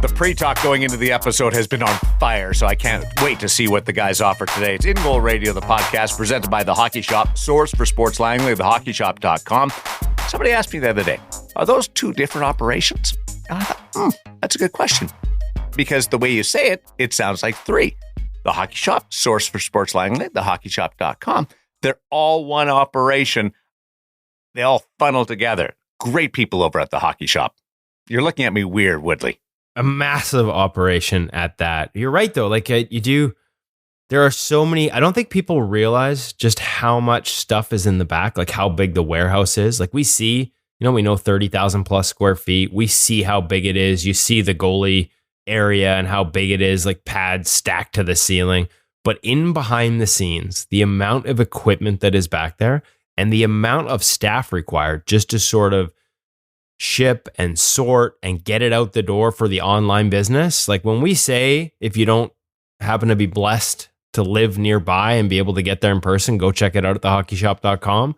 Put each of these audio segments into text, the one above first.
The pre-talk going into the episode has been on fire, so I can't wait to see what the guys offer today. It's InGoal Radio, the podcast presented by The Hockey Shop, source for sports Langley, thehockeyshop.com. Somebody asked me the other day, are those two different operations? And I thought, that's a good question. Because the way you say it, it sounds like three. The Hockey Shop, source for sports Langley, thehockeyshop.com. They're all one operation. They all funnel together. Great people over at The Hockey Shop. You're looking at me weird, Woodley. A massive operation at that. You're right, though. Like there are so many. I don't think people realize just how much stuff is in the back, like how big the warehouse is. Like we see, we know 30,000 plus square feet. We see how big it is. You see the goalie area and how big it is, like pads stacked to the ceiling. But in behind the scenes, the amount of equipment that is back there and the amount of staff required just to sort of ship and sort and get it out the door for the online business. Like when we say, if you don't happen to be blessed to live nearby and be able to get there in person, go check it out at thehockeyshop.com.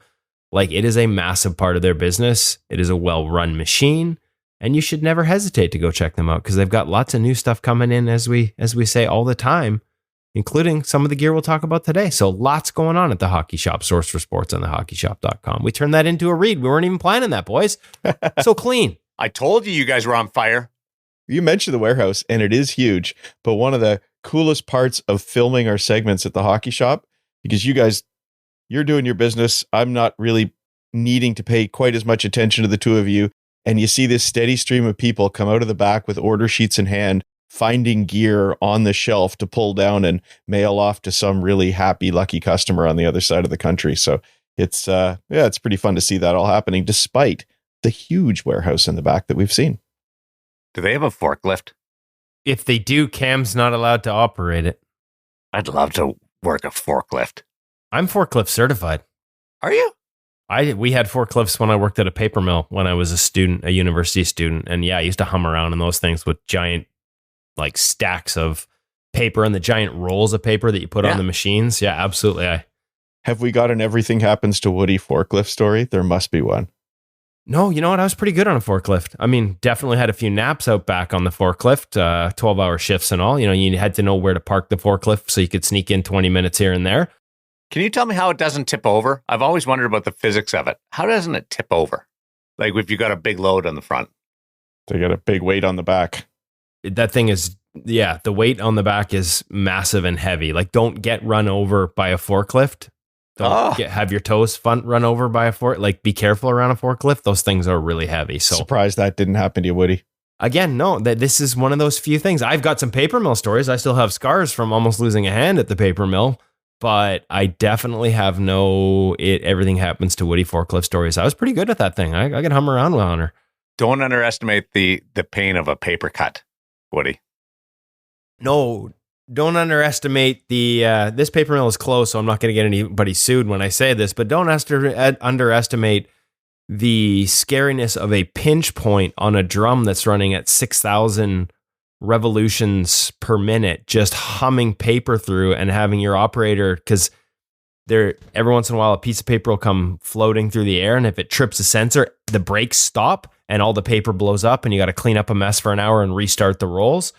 Like it is a massive part of their business. It is a well-run machine, and you should never hesitate to go check them out because they've got lots of new stuff coming in, as we say all the time, including some of the gear we'll talk about today. So lots going on at the Hockey Shop, source for sports on thehockeyshop.com. We turned that into a read. We weren't even planning that, boys. So clean. I told you guys were on fire. You mentioned the warehouse, and it is huge. But one of the coolest parts of filming our segments at the Hockey Shop, because you guys, you're doing your business. I'm not really needing to pay quite as much attention to the two of you. And you see this steady stream of people come out of the back with order sheets in hand, finding gear on the shelf to pull down and mail off to some really happy, lucky customer on the other side of the country. So it's, it's pretty fun to see that all happening despite the huge warehouse in the back that we've seen. Do they have a forklift? If they do, Cam's not allowed to operate it. I'd love to work a forklift. I'm forklift certified. Are you? We had forklifts when I worked at a paper mill when I was a student, a university student. And yeah, I used to hum around in those things with giant like stacks of paper and the giant rolls of paper that you put on the machines. Yeah, absolutely. Have we got an Everything Happens to Woody forklift story? There must be one. No, you know what? I was pretty good on a forklift. I mean, definitely had a few naps out back on the forklift, 12-hour shifts and all. You had to know where to park the forklift so you could sneak in 20 minutes here and there. Can you tell me how it doesn't tip over? I've always wondered about the physics of it. How doesn't it tip over? Like if you got a big load on the front. They got a big weight on the back. That thing is, the weight on the back is massive and heavy. Like don't get run over by a forklift. Don't have your toes run over by a fork. Like be careful around a forklift. Those things are really heavy. So surprised that didn't happen to you, Woody. Again, no, this is one of those few things. I've got some paper mill stories. I still have scars from almost losing a hand at the paper mill. But I definitely have everything happens to Woody forklift stories. I was pretty good at that thing. I could hum around on her. Don't underestimate the pain of a paper cut, Woody. No, don't underestimate this paper mill is closed, so I'm not going to get anybody sued when I say this, but don't underestimate the scariness of a pinch point on a drum that's running at 6,000 revolutions per minute, just humming paper through and having your operator, because every once in a while a piece of paper will come floating through the air, and if it trips a sensor, the brakes stop and all the paper blows up and you got to clean up a mess for an hour and restart the rolls.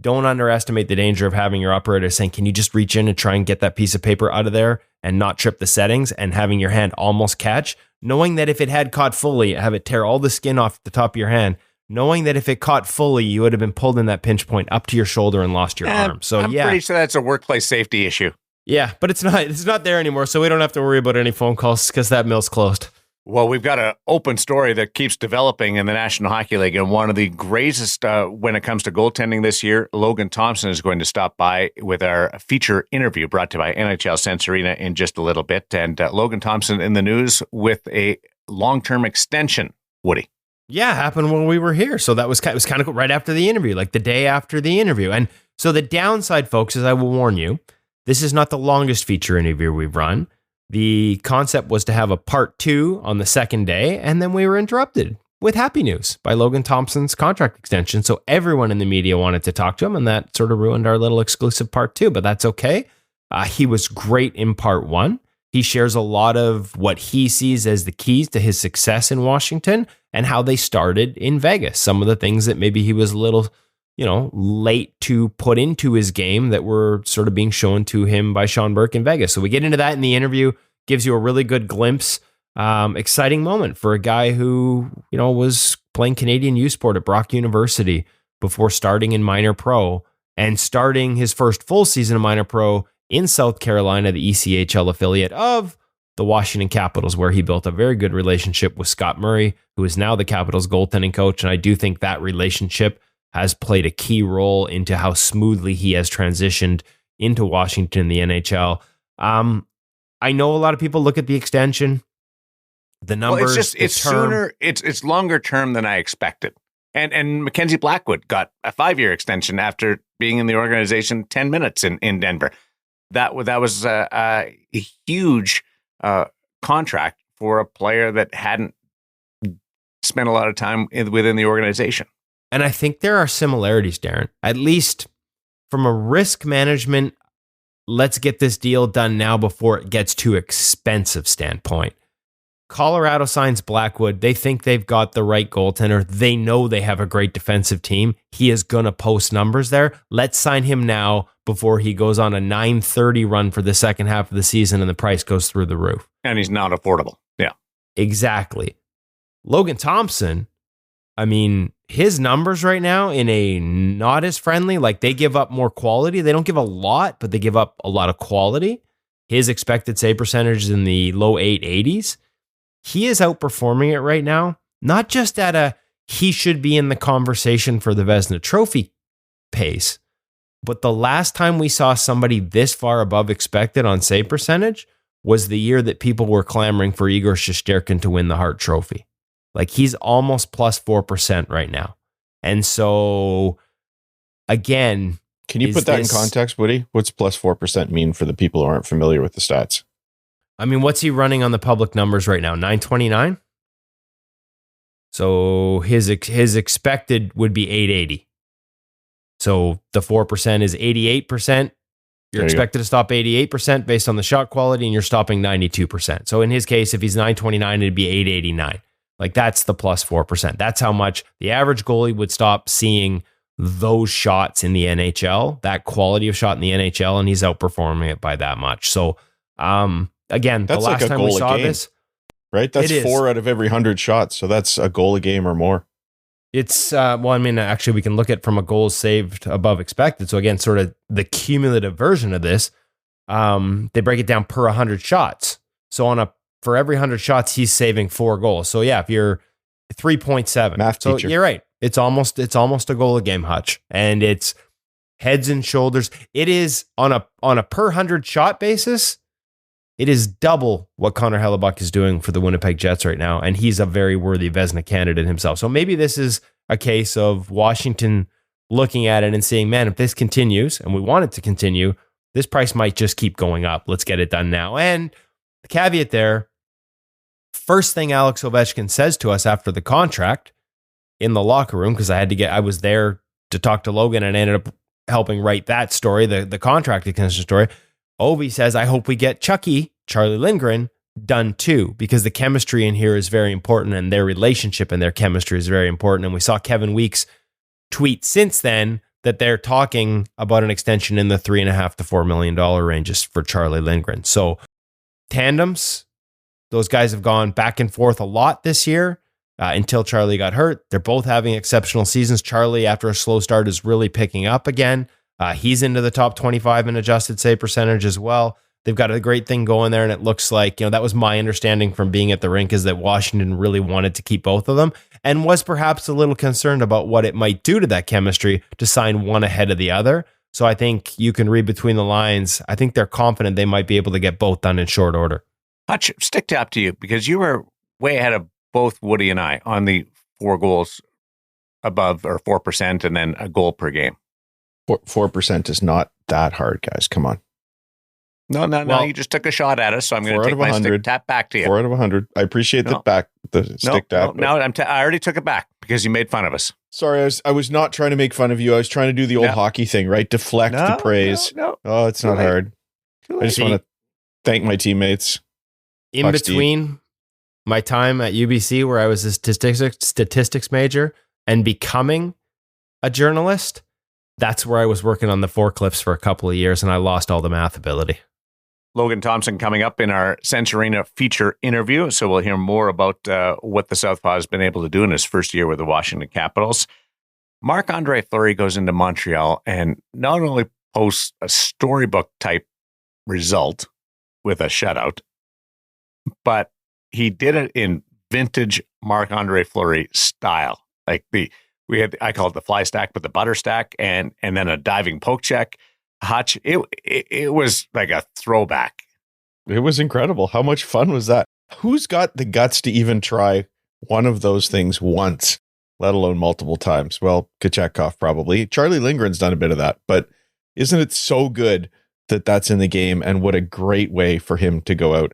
Don't underestimate the danger of having your operator saying, can you just reach in and try and get that piece of paper out of there and not trip the settings, and having your hand almost catch, knowing that if it had caught fully, have it tear all the skin off the top of your hand, knowing that if it caught fully, you would have been pulled in that pinch point up to your shoulder and lost your arm. So I'm pretty sure that's a workplace safety issue. Yeah, but it's not there anymore, so we don't have to worry about any phone calls because that mill's closed. Well, we've got an open story that keeps developing in the National Hockey League, and one of the greatest when it comes to goaltending this year, Logan Thompson is going to stop by with our feature interview brought to you by NHL Sense Arena in just a little bit. And Logan Thompson in the news with a long-term extension, Woody. Yeah, happened when we were here. So it was kind of right after the interview, like the day after the interview. And so the downside, folks, is I will warn you, this is not the longest feature interview we've run. The concept was to have a part 2 on the second day, and then we were interrupted with happy news by Logan Thompson's contract extension. So everyone in the media wanted to talk to him, and that sort of ruined our little exclusive part 2, but that's okay. He was great in part 1. He shares a lot of what he sees as the keys to his success in Washington and how they started in Vegas. Some of the things that maybe he was a little, late to put into his game that were sort of being shown to him by Sean Burke in Vegas. So we get into that in the interview, gives you a really good glimpse. Exciting moment for a guy who, was playing Canadian U Sport at Brock University before starting in minor pro and starting his first full season of minor pro in South Carolina, the ECHL affiliate of the Washington Capitals, where he built a very good relationship with Scott Murray, who is now the Capitals goaltending coach. And I do think that relationship has played a key role into how smoothly he has transitioned into Washington, the NHL. I know a lot of people look at the extension, the numbers. Well, it's longer term than I expected. And Mackenzie Blackwood got a 5-year extension after being in the organization 10 minutes in Denver. That was a huge contract for a player that hadn't spent a lot of time within the organization. And I think there are similarities, Darren, at least from a risk management, let's get this deal done now before it gets too expensive standpoint. Colorado signs Blackwood. They think they've got the right goaltender. They know they have a great defensive team. He is going to post numbers there. Let's sign him now before he goes on a 930 run for the second half of the season and the price goes through the roof. And he's not affordable. Yeah. Exactly. Logan Thompson, his numbers right now in a not as friendly, like they give up more quality. They don't give a lot, but they give up a lot of quality. His expected save percentage is in the low 880s. He is outperforming it right now, not just at he should be in the conversation for the Vezina Trophy pace, but the last time we saw somebody this far above expected on save percentage was the year that people were clamoring for Igor Shesterkin to win the Hart Trophy. Like he's almost plus 4% right now. And so, again... Can you put that in context, Woody? What's plus 4% mean for the people who aren't familiar with the stats? What's he running on the public numbers right now? 929? So his expected would be 880. So the 4% is 88%. You're expected to stop 88% based on the shot quality, and you're stopping 92%. So in his case, if he's 929, it'd be 889. Like that's the plus 4%. That's how much the average goalie would stop seeing those shots in the NHL, that quality of shot in the NHL, and he's outperforming it by that much. So, again, that's the last time we saw this, right? That's 4 out of every 100 shots. So that's a goal a game or more. It's, actually, we can look at from a goals saved above expected. So again, sort of the cumulative version of this, they break it down per 100 shots. So for every 100 shots, he's saving 4 goals. So yeah, if you're 3.7, math so teacher. You're right. It's almost a goal a game, Hutch, and it's heads and shoulders. It is on a per 100 shot basis. It is double what Connor Hellebuck is doing for the Winnipeg Jets right now, and he's a very worthy Vezina candidate himself. So maybe this is a case of Washington looking at it and saying, man, if this continues, and we want it to continue, this price might just keep going up. Let's get it done now. And the caveat there, first thing Alex Ovechkin says to us after the contract in the locker room, because I was there to talk to Logan and I ended up helping write that story, the contract extension story. Ovi says, I hope we get Charlie Lindgren, done too, because the chemistry in here is very important and their relationship and their chemistry is very important. And we saw Kevin Weeks tweet since then that they're talking about an extension in the $3.5 to $4 million ranges for Charlie Lindgren. So tandems, those guys have gone back and forth a lot this year. Until Charlie got hurt. They're both having exceptional seasons. Charlie, after a slow start, is really picking up again. He's into the top 25 in adjusted save percentage as well. They've got a great thing going there, and it looks like, that was my understanding from being at the rink, is that Washington really wanted to keep both of them and was perhaps a little concerned about what it might do to that chemistry to sign one ahead of the other. So I think you can read between the lines. I think they're confident they might be able to get both done in short order. Hutch, stick to up to you, because you were way ahead of both Woody and I on the 4 goals above, or 4%, and then a goal per game. 4% is not that hard, guys. Come on. No. You just took a shot at us, so I'm going to take my stick tap back to you. 4 out of 100. I appreciate the stick tap. No, I already took it back because you made fun of us. Sorry, I was not trying to make fun of you. I was trying to do the old hockey thing, right? Deflect the praise. No. Oh, it's not hard. I just want to thank my teammates. In between my time at UBC, where I was a statistics major, and becoming a journalist, that's where I was working on the forklifts for a couple of years, and I lost all the math ability. Logan Thompson coming up in our Sense Arena feature interview. So we'll hear more about what the Southpaw has been able to do in his first year with the Washington Capitals. Marc-Andre Fleury goes into Montreal and not only posts a storybook type result with a shutout, but he did it in vintage Marc-Andre Fleury style. Like I call it the fly stack, but the butter stack, and then a diving poke check. Hutch, it was like a throwback. It was incredible. How much fun was that? Who's got the guts to even try one of those things once, let alone multiple times? Well, Kochetkov probably. Charlie Lindgren's done a bit of that, but isn't it so good that that's in the game, and what a great way for him to go out.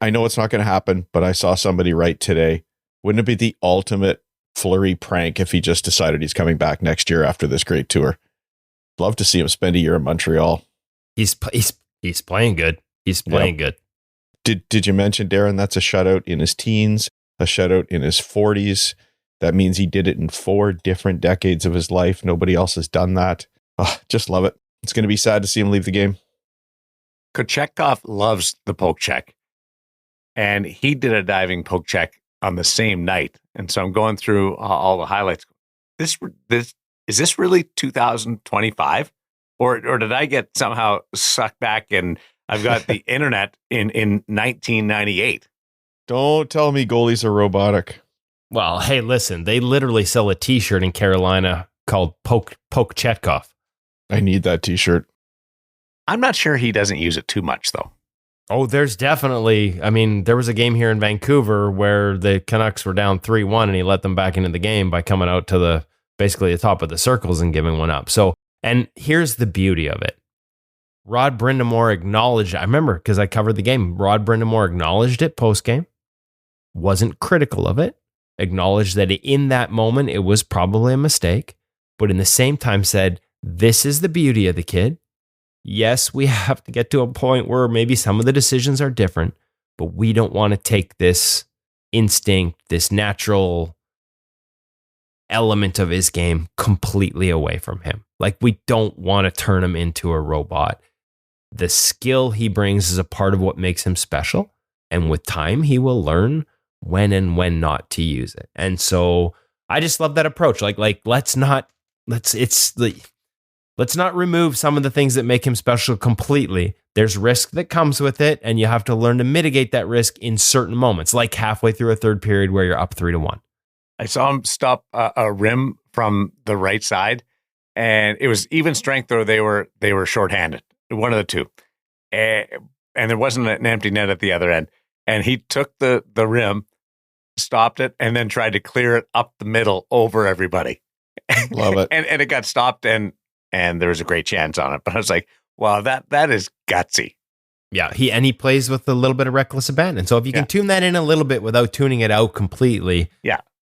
I know it's not going to happen, but I saw somebody write today, wouldn't it be the ultimate Fleury prank if he just decided he's coming back next year after this great tour? Love to see him spend a year in Montreal. He's playing good. He's playing good. Did you mention, Darren, that's a shutout in his teens, a shutout in his 40s. That means he did it in 4 different decades of his life. Nobody else has done that. Oh, just love it. It's going to be sad to see him leave the game. Kochetkov loves the poke check, and he did a diving poke check on the same night. And so I'm going through all the highlights. This is this really 2025, or did I get somehow sucked back and I've got the internet in 1998? Don't tell me goalies are robotic. Well, hey, listen, they literally sell a T-shirt in Carolina called Poke Chetkov. I need that T-shirt. I'm not sure he doesn't use it too much, though. Oh, there's definitely, I mean, there was a game here in Vancouver where the Canucks were down 3-1 and he let them back into the game by coming out to basically the top of the circles and giving one up. So, and here's the beauty of it. Rod Brindamore acknowledged, I remember because I covered the game, Rod Brindamore acknowledged it post-game, wasn't critical of it, acknowledged that in that moment it was probably a mistake, but in the same time said, this is the beauty of the kid. Yes, we have to get to a point where maybe some of the decisions are different, but we don't want to take this instinct, this natural element of his game completely away from him. Like, we don't want to turn him into a robot. The skill he brings is a part of what makes him special. And with time, he will learn when and when not to use it. And so I just love that approach. Let's not remove some of the things that make him special completely. There's risk that comes with it, and you have to learn to mitigate that risk in certain moments, like halfway through a third period where you're up 3-1. I saw him stop a rim from the right side, and it was even strength, or they were shorthanded, one of the two, and there wasn't an empty net at the other end. And he took the rim, stopped it, and then tried to clear it up the middle over everybody. Love it. and it got stopped, and there was a great chance on it. But I was like, wow, that is gutsy. Yeah, he plays with a little bit of reckless abandon. So if you can tune that in a little bit without tuning it out completely,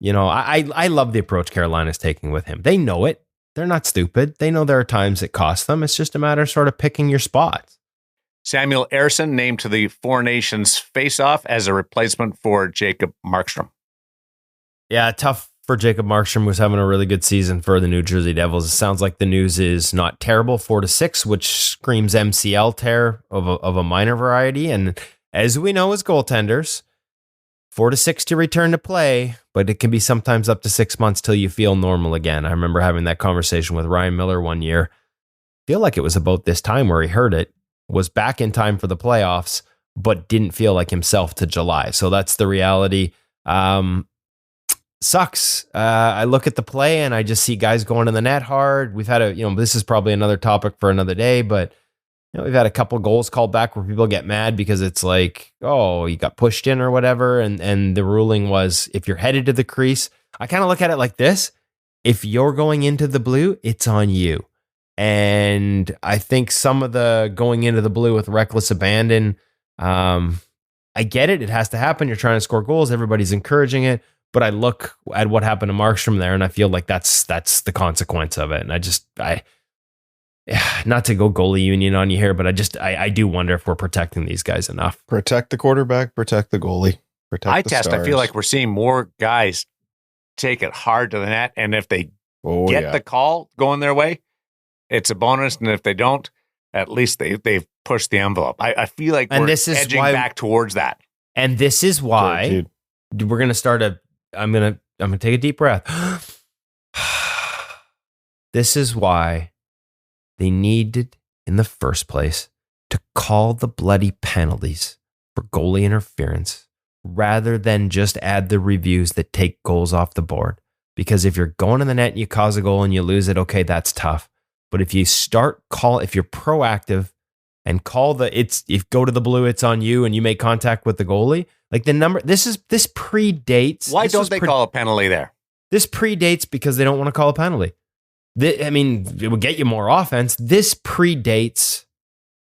you know, I love the approach Carolina's taking with him. They know it. They're not stupid. They know there are times it costs them. It's just a matter of sort of picking your spots. Samuel Ersson named to the Four Nations face-off as a replacement for Jacob Markstrom. Yeah, tough for Jacob Markstrom, who's having a really good season for the New Jersey Devils. It sounds like the news is not terrible, 4-6, which screams MCL tear of a minor variety. And as we know as goaltenders, 4-6 to return to play, but it can be sometimes up to 6 months till you feel normal again. I remember having that conversation with Ryan Miller one year. I feel like it was about this time where he heard it, was back in time for the playoffs, but didn't feel like himself to July. So that's the reality. Sucks. I look at the play and I just see guys going in the net hard. We've had this is probably another topic for another day, but we've had a couple goals called back where people get mad because it's like, oh, you got pushed in or whatever. And the ruling was, if you're headed to the crease, I kind of look at it like this. If you're going into the blue, it's on you. And I think some of the going into the blue with reckless abandon, I get it. It has to happen. You're trying to score goals. Everybody's encouraging it. But I look at what happened to Markstrom there, and I feel like that's the consequence of it. And I not to go goalie union on you here, but I do wonder if we're protecting these guys enough. Protect the quarterback, protect the goalie, protect the stars. I feel like we're seeing more guys take it hard to the net, and if they get the call going their way, it's a bonus. And if they don't, at least they've pushed the envelope. I feel like we're edging back towards that. And this is why we're going to start I'm going to take a deep breath. This is why they needed in the first place to call the bloody penalties for goalie interference rather than just add the reviews that take goals off the board. Because if you're going in the net and you cause a goal and you lose it, okay, that's tough. But if you if you're proactive and if go to the blue, it's on you, and you make contact with the goalie, like this predates. Why don't they call a penalty there? This predates because they don't want to call a penalty. It would get you more offense. This predates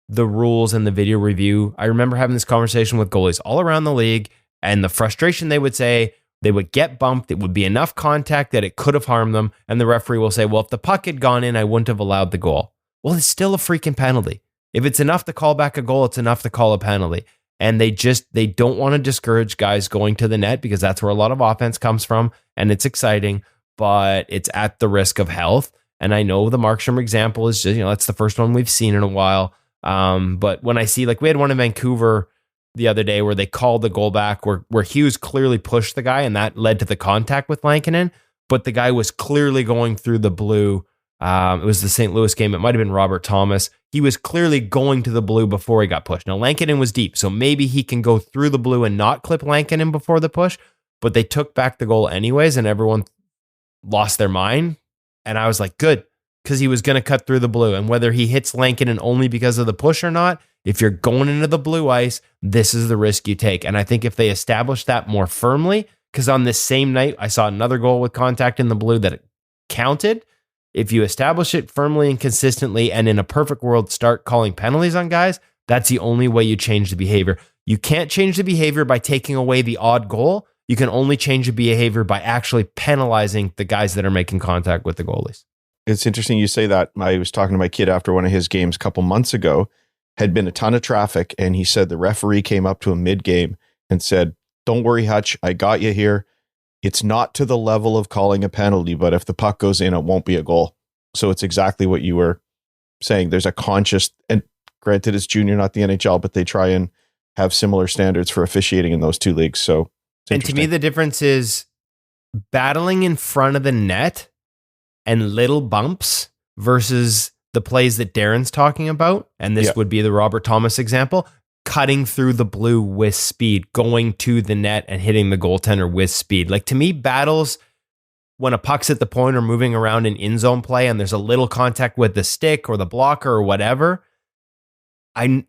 the rules and the video review. I remember having this conversation with goalies all around the league, and the frustration they would say, they would get bumped. It would be enough contact that it could have harmed them. And the referee will say, well, if the puck had gone in, I wouldn't have allowed the goal. Well, it's still a freaking penalty. If it's enough to call back a goal, it's enough to call a penalty. And they don't want to discourage guys going to the net because that's where a lot of offense comes from. And it's exciting, but it's at the risk of health. And I know the Markstrom example is just, that's the first one we've seen in a while. But when I see, we had one in Vancouver the other day where they called the goal back where Hughes clearly pushed the guy and that led to the contact with Lankinen, but the guy was clearly going through the blue. It was the St. Louis game. It might have been Robert Thomas. He was clearly going to the blue before he got pushed. Now Lankinen was deep, so maybe he can go through the blue and not clip Lankinen before the push, but they took back the goal anyways and everyone lost their mind. And I was like, good, because he was going to cut through the blue. And whether he hits Lankinen only because of the push or not, if you're going into the blue ice, this is the risk you take. And I think if they establish that more firmly, because on this same night, I saw another goal with contact in the blue that counted. If you establish it firmly and consistently, and in a perfect world, start calling penalties on guys, that's the only way you change the behavior. You can't change the behavior by taking away the odd goal. You can only change the behavior by actually penalizing the guys that are making contact with the goalies. It's interesting you say that. I was talking to my kid after one of his games a couple months ago. Had been a ton of traffic, and he said the referee came up to him mid-game and said, "Don't worry, Hutch, I got you here. It's not to the level of calling a penalty, but if the puck goes in, it won't be a goal." So it's exactly what you were saying. There's a conscious, and granted it's junior, not the NHL, but they try and have similar standards for officiating in those two leagues. So, and to me, the difference is battling in front of the net and little bumps versus the plays that Darren's talking about. And this would be the Robert Thomas example, cutting through the blue with speed, going to the net and hitting the goaltender with speed. Like, to me, battles when a puck's at the point or moving around in in-zone play and there's a little contact with the stick or the blocker or whatever,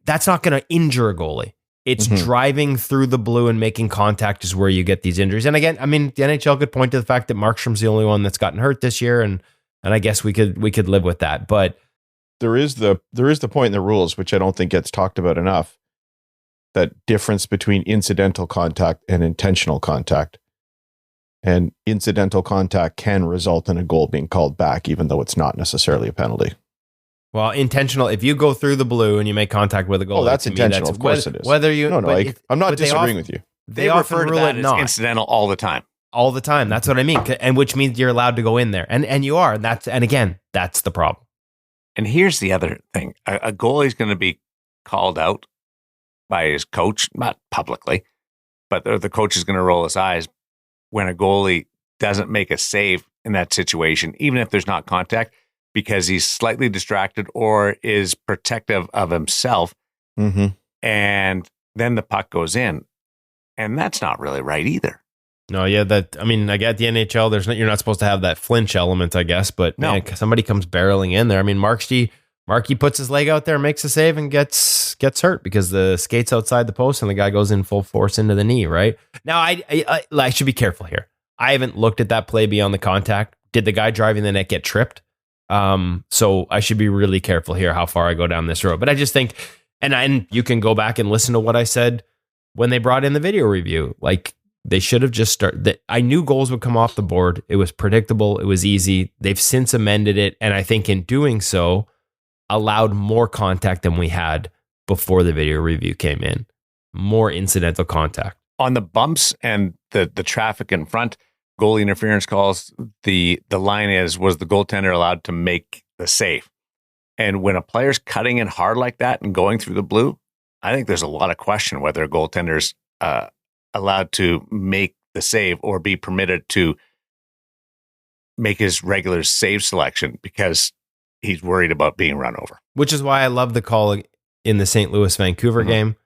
that's not going to injure a goalie. It's driving through the blue and making contact is where you get these injuries. And again, I mean, the NHL could point to the fact that Markstrom's the only one that's gotten hurt this year, and I guess we could live with that. But there is the point in the rules, which I don't think gets talked about enough, that difference between incidental contact and intentional contact. And incidental contact can result in a goal being called back, even though it's not necessarily a penalty. Well, intentional, if you go through the blue and you make contact with a goal, that's intentional. Of course it is. Whether you, I'm not disagreeing with you. They often rule it as incidental all the time. All the time. That's what I mean. And which means you're allowed to go in there. And you are. And again, that's the problem. And here's the other thing. A goalie's going to be called out by his coach, not publicly, but the coach is going to roll his eyes when a goalie doesn't make a save in that situation, even if there's not contact, because he's slightly distracted or is protective of himself. And then the puck goes in. And that's not really right either. No, yeah, I get the NHL, you're not supposed to have that flinch element, I guess, but man, somebody comes barreling in there. I mean, Markey puts his leg out there, makes a save, and gets hurt because the skate's outside the post and the guy goes in full force into the knee, right? Now, I should be careful here. I haven't looked at that play beyond the contact. Did the guy driving the net get tripped? So I should be really careful here how far I go down this road. But I just think, and you can go back and listen to what I said when they brought in the video review. Like, they should have just started. I knew goals would come off the board. It was predictable. It was easy. They've since amended it. And I think in doing so, allowed more contact than we had before the video review came in. More incidental contact. On the bumps and the traffic in front, goalie interference calls, the line was the goaltender allowed to make the save? And when a player's cutting in hard like that and going through the blue, I think there's a lot of question whether a goaltender's allowed to make the save or be permitted to make his regular save selection because he's worried about being run over. Which is why I love the call in the St. Louis Vancouver game.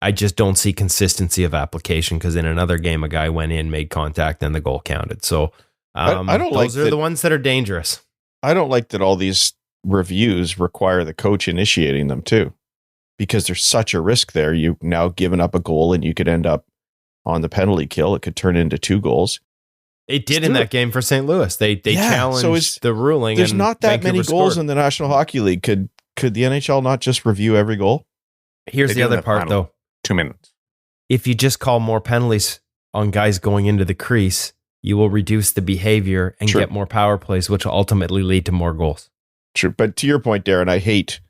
I just don't see consistency of application because in another game, a guy went in, made contact, and the goal counted. So I don't those like are that, the ones that are dangerous. I don't like that all these reviews require the coach initiating them too, because there's such a risk there. You've now given up a goal and you could end up on the penalty kill. It could turn into 2 goals. It did in that game for St. Louis. They challenged the ruling. There's and not that Vancouver many goals scored. in the National Hockey League. Could the NHL not just review every goal? Here's They the do other in the part, final though. 2 minutes. If you just call more penalties on guys going into the crease, you will reduce the behavior and True. get more power plays, which will ultimately lead to more goals. True. But to your point, Darren, I hate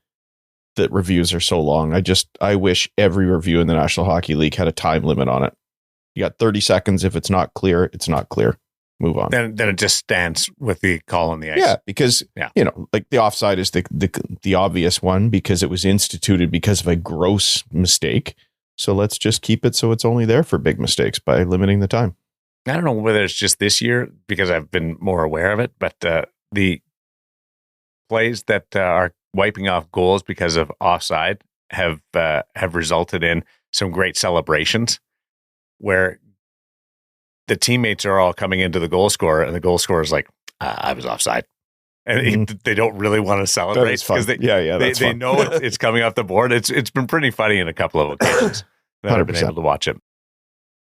that reviews are so long. I wish every review in the National Hockey League had a time limit on it. You got 30 seconds. If it's not clear, it's not clear. Move on. Then it just stands with the call on the ice. Yeah, because like the offside is the obvious one because it was instituted because of a gross mistake. So let's just keep it so it's only there for big mistakes by limiting the time. I don't know whether it's just this year because I've been more aware of it, but the plays that are wiping off goals because of offside have resulted in some great celebrations where the teammates are all coming into the goal scorer and the goal scorer is like, I was offside. And they don't really want to celebrate because they know it's coming off the board. It's been pretty funny in a couple of occasions that I've been able to watch it.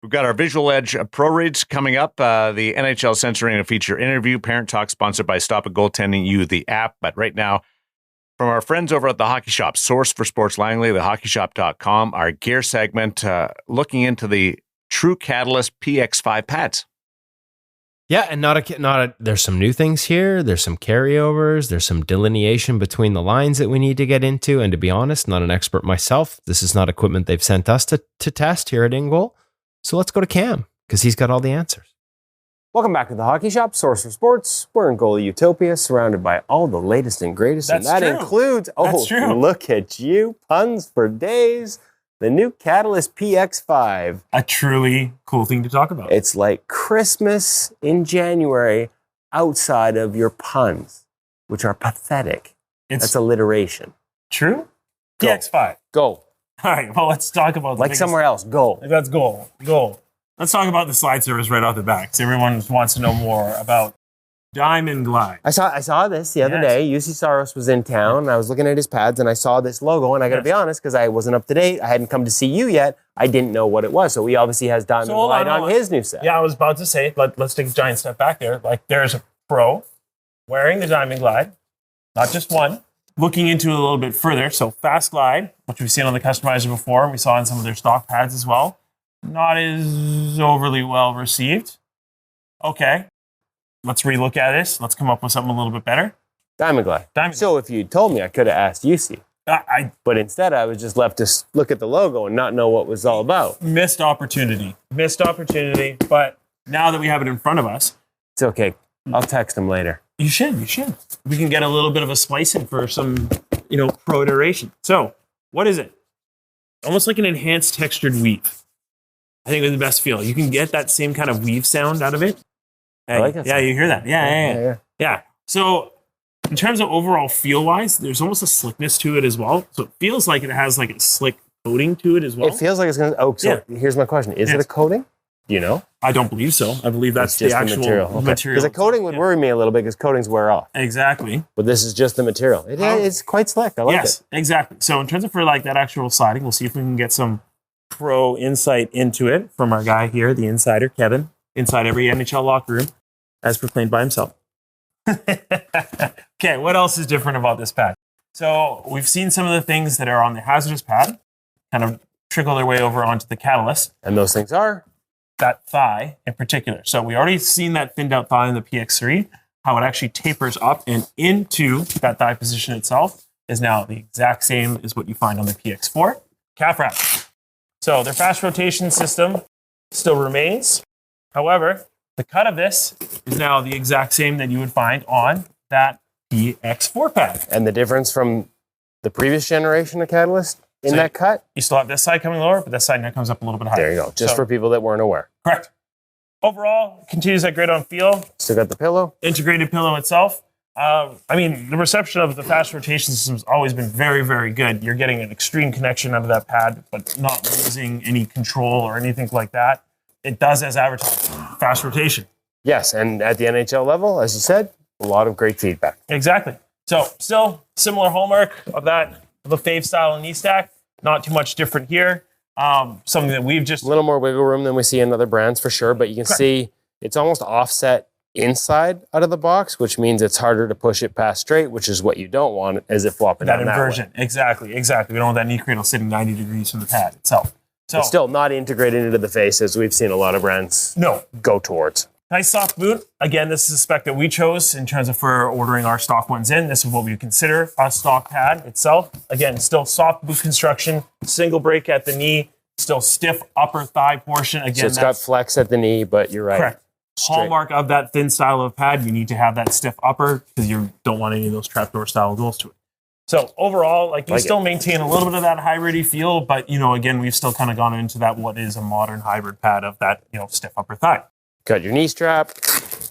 We've got our Visual Edge ProReads coming up. The NHL censoring a feature interview, Parent Talk, sponsored by Stop It Goaltending You, the app. But right now, from our friends over at the Hockey Shop, source for sports Langley, thehockeyshop.com, our gear segment, looking into the True Catalyst PX5 pads. Yeah, and there's some new things here. There's some carryovers. There's some delineation between the lines that we need to get into. And to be honest, not an expert myself. This is not equipment they've sent us to test here at InGoal. So let's go to Cam because he's got all the answers. Welcome back to the Hockey Shop, source for sports. We're in goalie utopia, surrounded by all the latest and greatest. That's and that true. includes, That's true. Look at you, puns for days. The new Catalyst PX5. A truly cool thing to talk about. It's like Christmas in January outside of your puns, which are pathetic. That's alliteration. True? Go. PX5. Go. All right, well, let's talk about the Like somewhere else. Go. That's goal. Let's talk about the slide service right off the bat because everyone wants to know more about Diamond Glide. I saw this the other Yes. day. UC Saros was in town, and I was looking at his pads, and I saw this logo, and I got to be honest, because I wasn't up to date, I hadn't come to see you yet, I didn't know what it was. So he obviously has Diamond hold Glide on. on his new set. Yeah, I was about to say, let's take a giant step back there. Like, there's a pro wearing the Diamond Glide, not just one. Looking into it a little bit further, so Fast Glide, which we've seen on the customizer before, and we saw in some of their stock pads as well, not as overly well received. Okay, let's relook at this. Let's come up with something a little bit better. Diamond Glide. So if you told me, I could have asked UC. But instead, I was just left to look at the logo and not know what it was all about. Missed opportunity. But now that we have it in front of us, it's okay. I'll text him later. You should. We can get a little bit of a slice in for some, pro iteration. So, what is it? Almost like an enhanced textured weave. I think it's the best feel. You can get that same kind of weave sound out of it. I like that sound. You hear that? Yeah. So, in terms of overall feel-wise, there's almost a slickness to it as well. So, it feels like it has like a slick coating to it as well. It feels like it's going to... Here's my question. Is it a coating? Do you know? I don't believe so. I believe that's just the actual material. Because a coating would worry me a little bit because coatings wear off. Exactly. But this is just the material. It's quite slick. I like it. Yes, exactly. So in terms of for like that actual sliding, we'll see if we can get some pro insight into it from our guy here, the insider, Kevin, inside every NHL locker room, as proclaimed by himself. Okay, what else is different about this pad? So we've seen some of the things that are on the hazardous pad kind of trickle their way over onto the Catalyst. And those things are? That thigh in particular. So we already seen that thinned out thigh in the PX3. How it actually tapers up and into that thigh position itself is now the exact same as what you find on the PX4. Calf wrap. So their fast rotation system still remains. However, the cut of this is now the exact same that you would find on that PX4 pad. And the difference from the previous generation of Catalyst in that cut? You still have this side coming lower, but this side now comes up a little bit higher. There you go. Just for people that weren't aware. Correct. Overall, continues that great on feel. Still got the pillow. Integrated pillow itself. I mean, the reception of the fast rotation system has always been very, very good. You're getting an extreme connection out of that pad, but not losing any control or anything like that. It does as advertised. Fast rotation. Yes, and at the NHL level, as you said, a lot of great feedback. Exactly. So still similar hallmark of that, the fave style knee stack. Not too much different here. Something that we've just... A little more wiggle room than we see in other brands for sure, but you can see it's almost offset inside out of the box, which means it's harder to push it past straight, which is what you don't want as it flopping that down inversion. That way. Exactly. We don't want that knee cradle sitting 90 degrees from the pad itself. So it's still not integrated into the face as we've seen a lot of brands go towards. Nice soft boot. Again, this is a spec that we chose in terms of for ordering our stock ones in. This is what we would consider a stock pad itself. Again, still soft boot construction, single break at the knee, still stiff upper thigh portion. Again, so it's got flex at the knee, but you're right. Correct. Hallmark of that thin style of pad, you need to have that stiff upper because you don't want any of those trapdoor style goals to it. So overall, we still maintain a little bit of that hybrid-y feel, but again, we've still kind of gone into that what is a modern hybrid pad of that stiff upper thigh. Got your knee strap.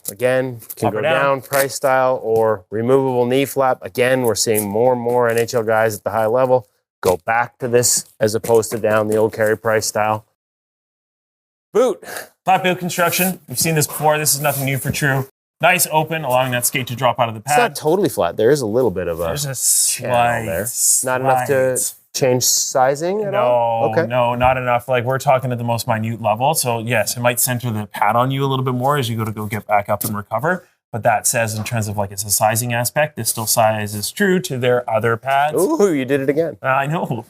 Again, can go down, price style, or removable knee flap. Again, we're seeing more and more NHL guys at the high level go back to this as opposed to down the old carry price style. Boot. Flat boot construction. We've seen this before. This is nothing new for True. Nice open, allowing that skate to drop out of the pad. It's not totally flat. There is a little bit of There's a slight there. Not enough to change sizing at all? Okay. No, not enough. We're talking at the most minute level. So yes, it might center the pad on you a little bit more as you go get back up and recover. But that says in terms of it's a sizing aspect, this still sizes true to their other pads. Ooh, you did it again. I know.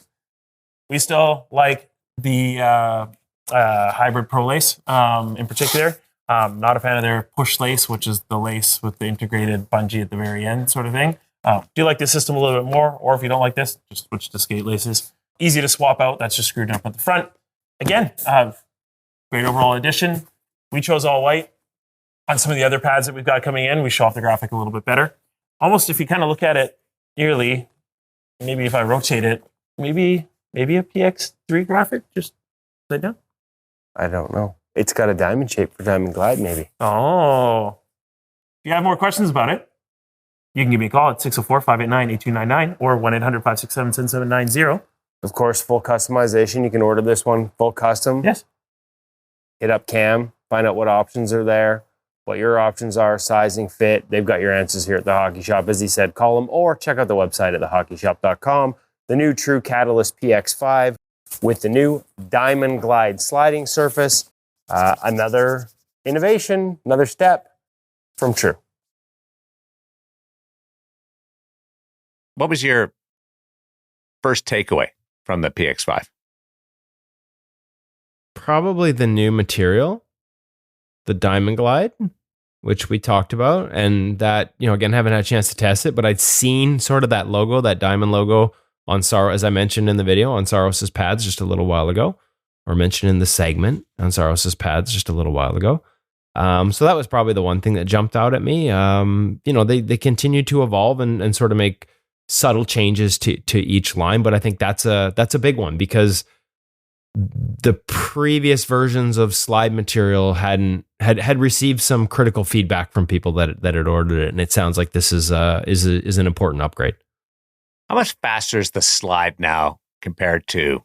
We still like the hybrid Pro Lace in particular. Not a fan of their push lace, which is the lace with the integrated bungee at the very end sort of thing. Do you like this system a little bit more? Or if you don't like this, just switch to skate laces. Easy to swap out. That's just screwed up at the front. Again, great overall addition. We chose all white. On some of the other pads that we've got coming in, we show off the graphic a little bit better. Almost if you kind of look at it yearly, maybe if I rotate it, maybe a PX3 graphic, just sit down. I don't know. It's got a diamond shape for Diamond Glide, maybe. Oh. If you have more questions about it, you can give me a call at 604-589-8299 or 1-800-567-7790. Of course, full customization. You can order this one full custom. Yes. Hit up Cam, find out what options are there, what your options are, sizing, fit. They've got your answers here at the Hockey Shop. As he said, call them or check out the website at thehockeyshop.com. The new True Catalyst PX5 with the new Diamond Glide sliding surface. Another innovation, another step from True. What was your first takeaway from the PX5? Probably the new material, the Diamond Glide, which we talked about. And that, again, haven't had a chance to test it, but I'd seen sort of that logo, that diamond logo on Saros, as I mentioned in the video, on Saros's pads just a little while ago, or mentioned in the segment on Saros's pads just a little while ago. So that was probably the one thing that jumped out at me. They continue to evolve and sort of make subtle changes to each line, but I think that's a big one because the previous versions of slide material had received some critical feedback from people that had ordered it, and it sounds like this is an important upgrade. How much faster is the slide now compared to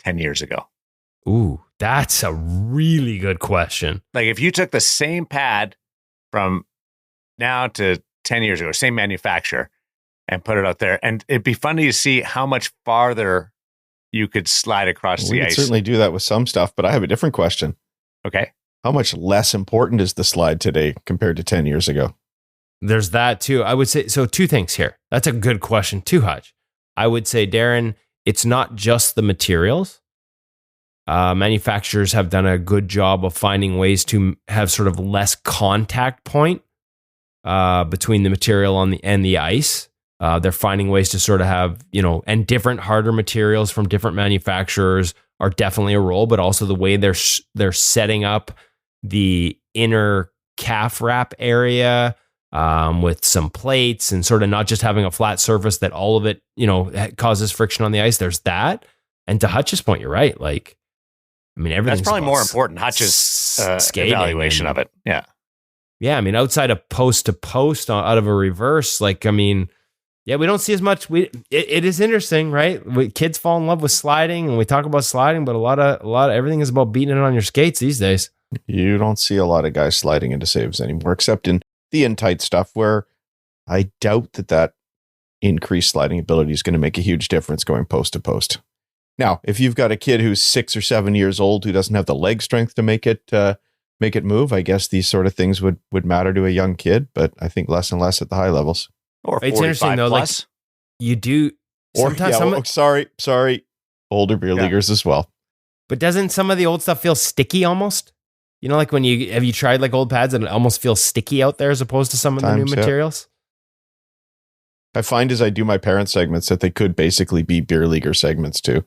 10 years ago? Ooh, that's a really good question. If you took the same pad from now to 10 years ago, same manufacturer, and put it out there, and it'd be funny to see how much farther you could slide across the ice. We could certainly do that with some stuff, but I have a different question. Okay. How much less important is the slide today compared to 10 years ago? There's that too. I would say, so two things here. That's a good question too, Hutch. I would say, Darren, it's not just the materials. Manufacturers have done a good job of finding ways to have sort of less contact point between the material and the ice. They're finding ways to sort of have, and different harder materials from different manufacturers are definitely a role, but also the way they're setting up the inner calf wrap area, with some plates and sort of not just having a flat surface that all of it, causes friction on the ice. There's that. And to Hutch's point, you're right. Like, I mean, everything's That's probably more important. Hutch's evaluation of it. Yeah. Yeah. I mean, outside of post to post out of a reverse, like, I mean, yeah, we don't see as much. It is interesting, right? Kids fall in love with sliding, and we talk about sliding, but a lot of everything is about beating it on your skates these days. You don't see a lot of guys sliding into saves anymore, except in the in-tight stuff, where I doubt that increased sliding ability is going to make a huge difference going post to post. Now, if you've got a kid who's 6 or 7 years old who doesn't have the leg strength to make it move, I guess these sort of things would matter to a young kid, but I think less and less at the high levels. Or it's interesting though, plus. like you do sometimes. Sorry, older beer leaguers as well. But doesn't some of the old stuff feel sticky almost? Like when have you tried like old pads and it almost feels sticky out there as opposed to some of the new materials? I find as I do my parent segments that they could basically be beer leaguer segments too.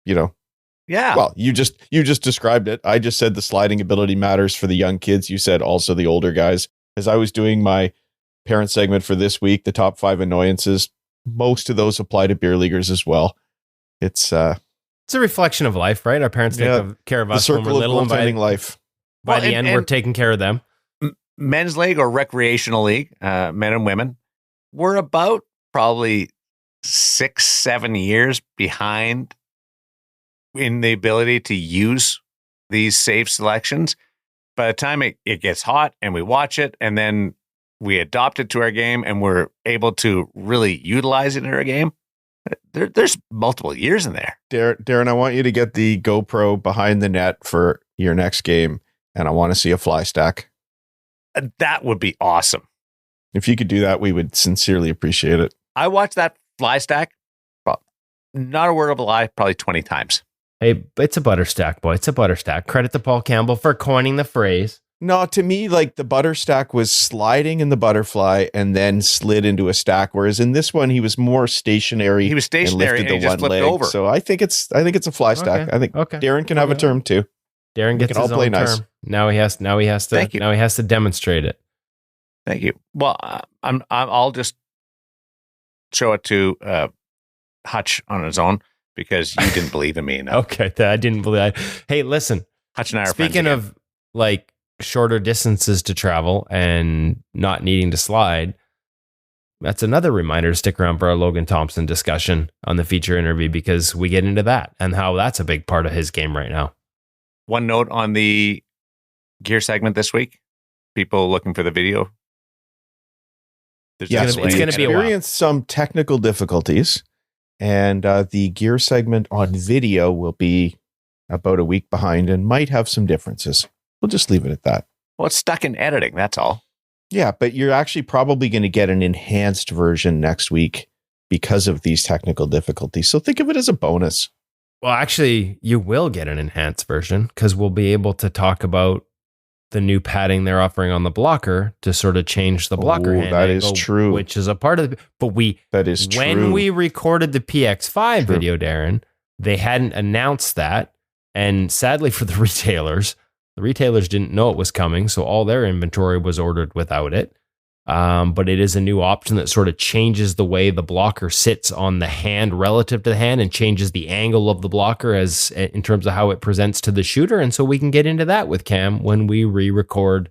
Yeah. Well, you just described it. I just said the sliding ability matters for the young kids. You said also the older guys. As I was doing my parent segment for this week, the top 5 annoyances, most of those apply to beer leaguers as well. It's a reflection of life, right? Our parents take care of us when we're little, and by the end, we're taking care of them. Men's league or recreational league, men and women, we're about probably 6-7 years behind in the ability to use these save selections. By the time it gets hot and we watch it, and then we adopt it to our game and we're able to really utilize it in our game, there's multiple years in there. Darren, I want you to get the GoPro behind the net for your next game, and I want to see a fly stack. That would be awesome. If you could do that, we would sincerely appreciate it. I watched that fly stack, not a word of a lie, probably 20 times. Hey, it's a butter stack, boy. It's a butter stack. Credit to Paul Campbell for coining the phrase. No, to me, like the butter stack was sliding in the butterfly and then slid into a stack. Whereas in this one, he was more stationary. He was stationary and lifted he just flipped over. So I think it's a fly stack. I think Darren can have a term too. Darren gets his own term. Now he has to demonstrate it. Thank you. Well, I'll just show it to Hutch on his own because you didn't believe in me enough. Okay, I didn't believe. Hey, listen. Hutch and I are speaking of like shorter distances to travel and not needing to slide, that's another reminder to stick around for our Logan Thompson discussion on the feature interview, because we get into that and how that's a big part of his game right now. One note on the gear segment this week, people looking for the video. It's going to be experienced some technical difficulties, and the gear segment on video will be about a week behind and might have some differences. We'll just leave it at that. Well, it's stuck in editing. That's all. Yeah, but you're actually probably going to get an enhanced version next week because of these technical difficulties. So think of it as a bonus. Well, actually, you will get an enhanced version because we'll be able to talk about the new padding they're offering on the blocker to sort of change the blocker hand that angle, is true. Which is a part of it. But when we recorded the PX5 video, Darren, they hadn't announced that. And sadly for the retailers didn't know it was coming. So all their inventory was ordered without it. But it is a new option that sort of changes the way the blocker sits on the hand relative to the hand and changes the angle of the blocker as in terms of how it presents to the shooter. And so we can get into that with Cam when we re-record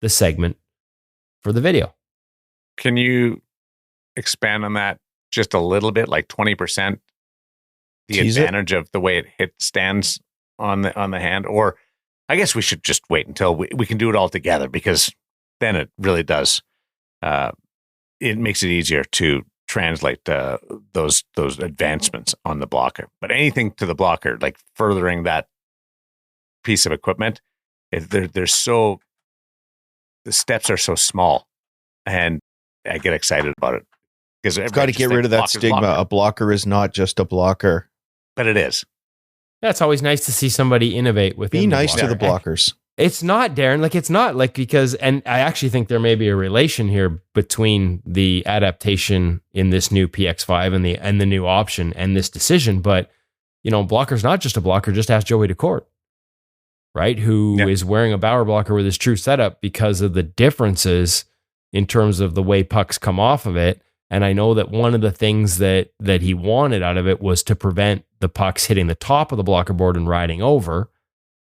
the segment for the video. Can you expand on that just a little bit, like 20%? The advantage of the way it stands on the hand, or I guess we should just wait until we can do it all together, because then it really does. It makes it easier to translate those advancements on the blocker. But anything to the blocker, like furthering that piece of equipment, the steps are so small, and I get excited about it because I've got to get rid of that stigma. A blocker is not just a blocker, but it is. Yeah, it's always nice to see somebody innovate with. Be nice to the blockers. It's not, Darren. Like, it's not like, because, and I actually think there may be a relation here between the adaptation in this new PX5 and the new option and this decision. But, blocker's not just a blocker. Just ask Joey DeCourt, right? Who is wearing a Bauer blocker with his true setup because of the differences in terms of the way pucks come off of it. And I know that one of the things that he wanted out of it was to prevent the pucks hitting the top of the blocker board and riding over,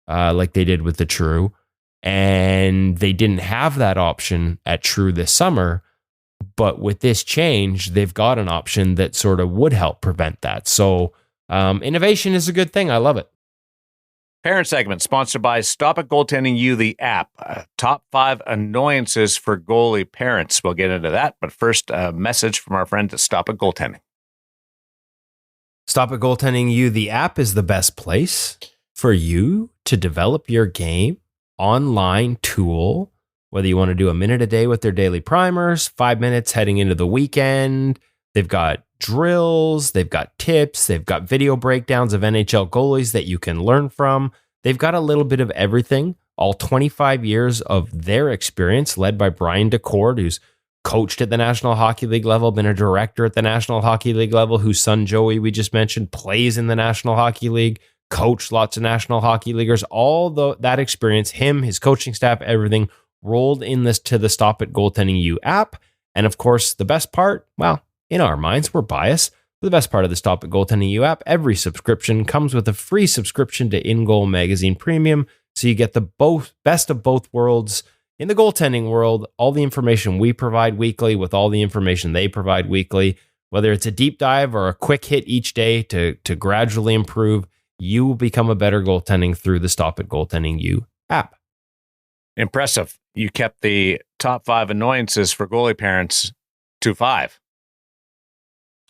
like they did with the True. And they didn't have that option at True this summer. But with this change, they've got an option that sort of would help prevent that. So innovation is a good thing. I love it. Parent segment sponsored by Stop It Goaltending You, the app. Top 5 annoyances for goalie parents. We'll get into that. But first, a message from our friends at Stop It Goaltending. Stop It Goaltending You, the app, is the best place for you to develop your game online tool. Whether you want to do a minute a day with their daily primers, 5 minutes heading into the weekend. They've got drills, they've got tips, they've got video breakdowns of NHL goalies that you can learn from. They've got a little bit of everything, all 25 years of their experience, led by Brian DeCord, who's coached at the National Hockey League level, been a director at the National Hockey League level, whose son Joey, we just mentioned, plays in the National Hockey League, coached lots of National Hockey Leaguers. All that experience, him, his coaching staff, everything rolled in this to the Stop It Goaltending You app. And of course, the best part, well, in our minds, we're biased. But the best part of the Stop It Goaltending You app, every subscription comes with a free subscription to InGoal Magazine Premium. So you get the best of both worlds. In the goaltending world, all the information we provide weekly with all the information they provide weekly, whether it's a deep dive or a quick hit each day to gradually improve, you will become a better goaltending through the Stop It Goaltending You app. Impressive. You kept the top 5 annoyances for goalie parents to 5.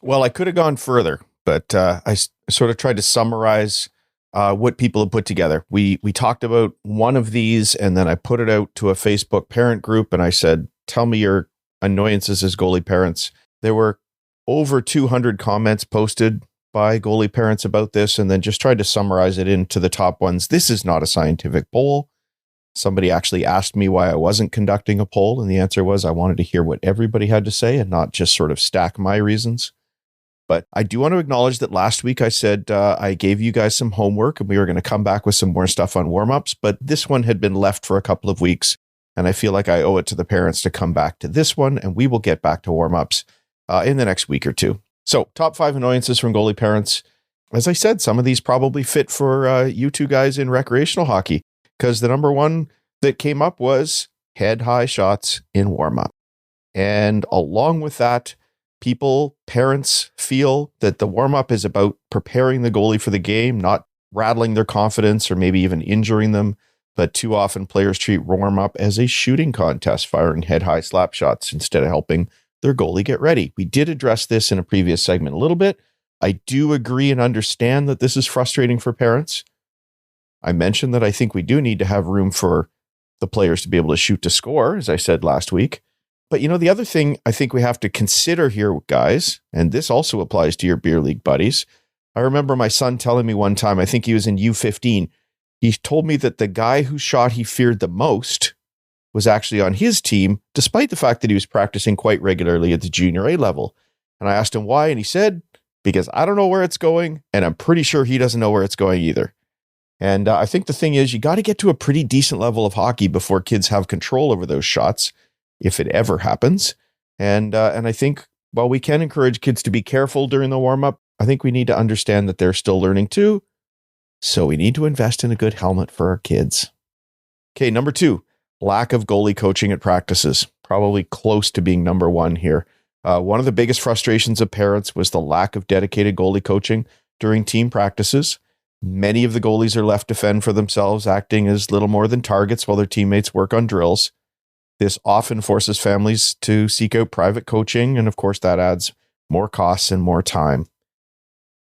Well, I could have gone further, but I sort of tried to summarize what people have put together. We talked about one of these, and then I put it out to a Facebook parent group, and I said, tell me your annoyances as goalie parents. There were over 200 comments posted by goalie parents about this, and then just tried to summarize it into the top ones. This is not a scientific poll. Somebody actually asked me why I wasn't conducting a poll, and the answer was I wanted to hear what everybody had to say and not just sort of stack my reasons. But I do want to acknowledge that last week I said I gave you guys some homework and we were going to come back with some more stuff on warm-ups, but this one had been left for a couple of weeks, and I feel like I owe it to the parents to come back to this one, and we will get back to warm-ups in the next week or two. So, top 5 annoyances from goalie parents. As I said, some of these probably fit for you two guys in recreational hockey, because the number one that came up was head-high shots in warm-up. And along with that, parents feel that the warm-up is about preparing the goalie for the game, not rattling their confidence or maybe even injuring them. But too often players treat warm-up as a shooting contest, firing head-high slap shots instead of helping their goalie get ready. We did address this in a previous segment a little bit. I do agree and understand that this is frustrating for parents. I mentioned that I think we do need to have room for the players to be able to shoot to score, as I said last week. But, the other thing I think we have to consider here, guys, and this also applies to your beer league buddies. I remember my son telling me one time, I think he was in U15, he told me that the guy whose shot he feared the most was actually on his team, despite the fact that he was practicing quite regularly at the junior A level. And I asked him why, and he said, because I don't know where it's going, and I'm pretty sure he doesn't know where it's going either. And I think the thing is, you got to get to a pretty decent level of hockey before kids have control over those shots, if it ever happens. And I think while we can encourage kids to be careful during the warm-up, I think we need to understand that they're still learning too. So we need to invest in a good helmet for our kids. Okay, number 2, lack of goalie coaching at practices. Probably close to being number 1 here. One of the biggest frustrations of parents was the lack of dedicated goalie coaching during team practices. Many of the goalies are left to fend for themselves, acting as little more than targets while their teammates work on drills. This often forces families to seek out private coaching, and of course that adds more costs and more time.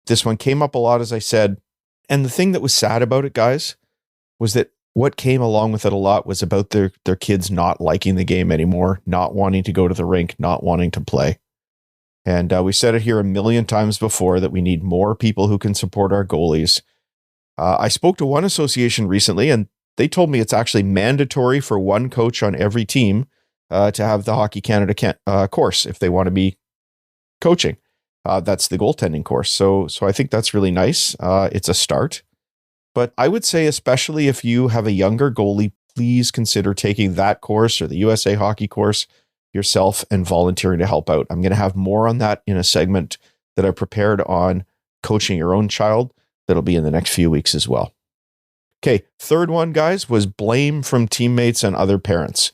This one came up a lot, as I said, and the thing that was sad about it, guys, was that what came along with it a lot was about their kids not liking the game anymore, not wanting to go to the rink, not wanting to play. And we said it here a million times before that we need more people who can support our goalies. I spoke to one association recently, and they told me it's actually mandatory for one coach on every team to have the Hockey Canada course if they want to be coaching. That's the goaltending course. So I think that's really nice. It's a start. But I would say, especially if you have a younger goalie, please consider taking that course or the USA Hockey course. yourself and volunteering to help out. I'm going to have more on that in a segment that I prepared on coaching your own child. That'll be in the next few weeks as well. Okay, third one, guys, was blame from teammates and other parents.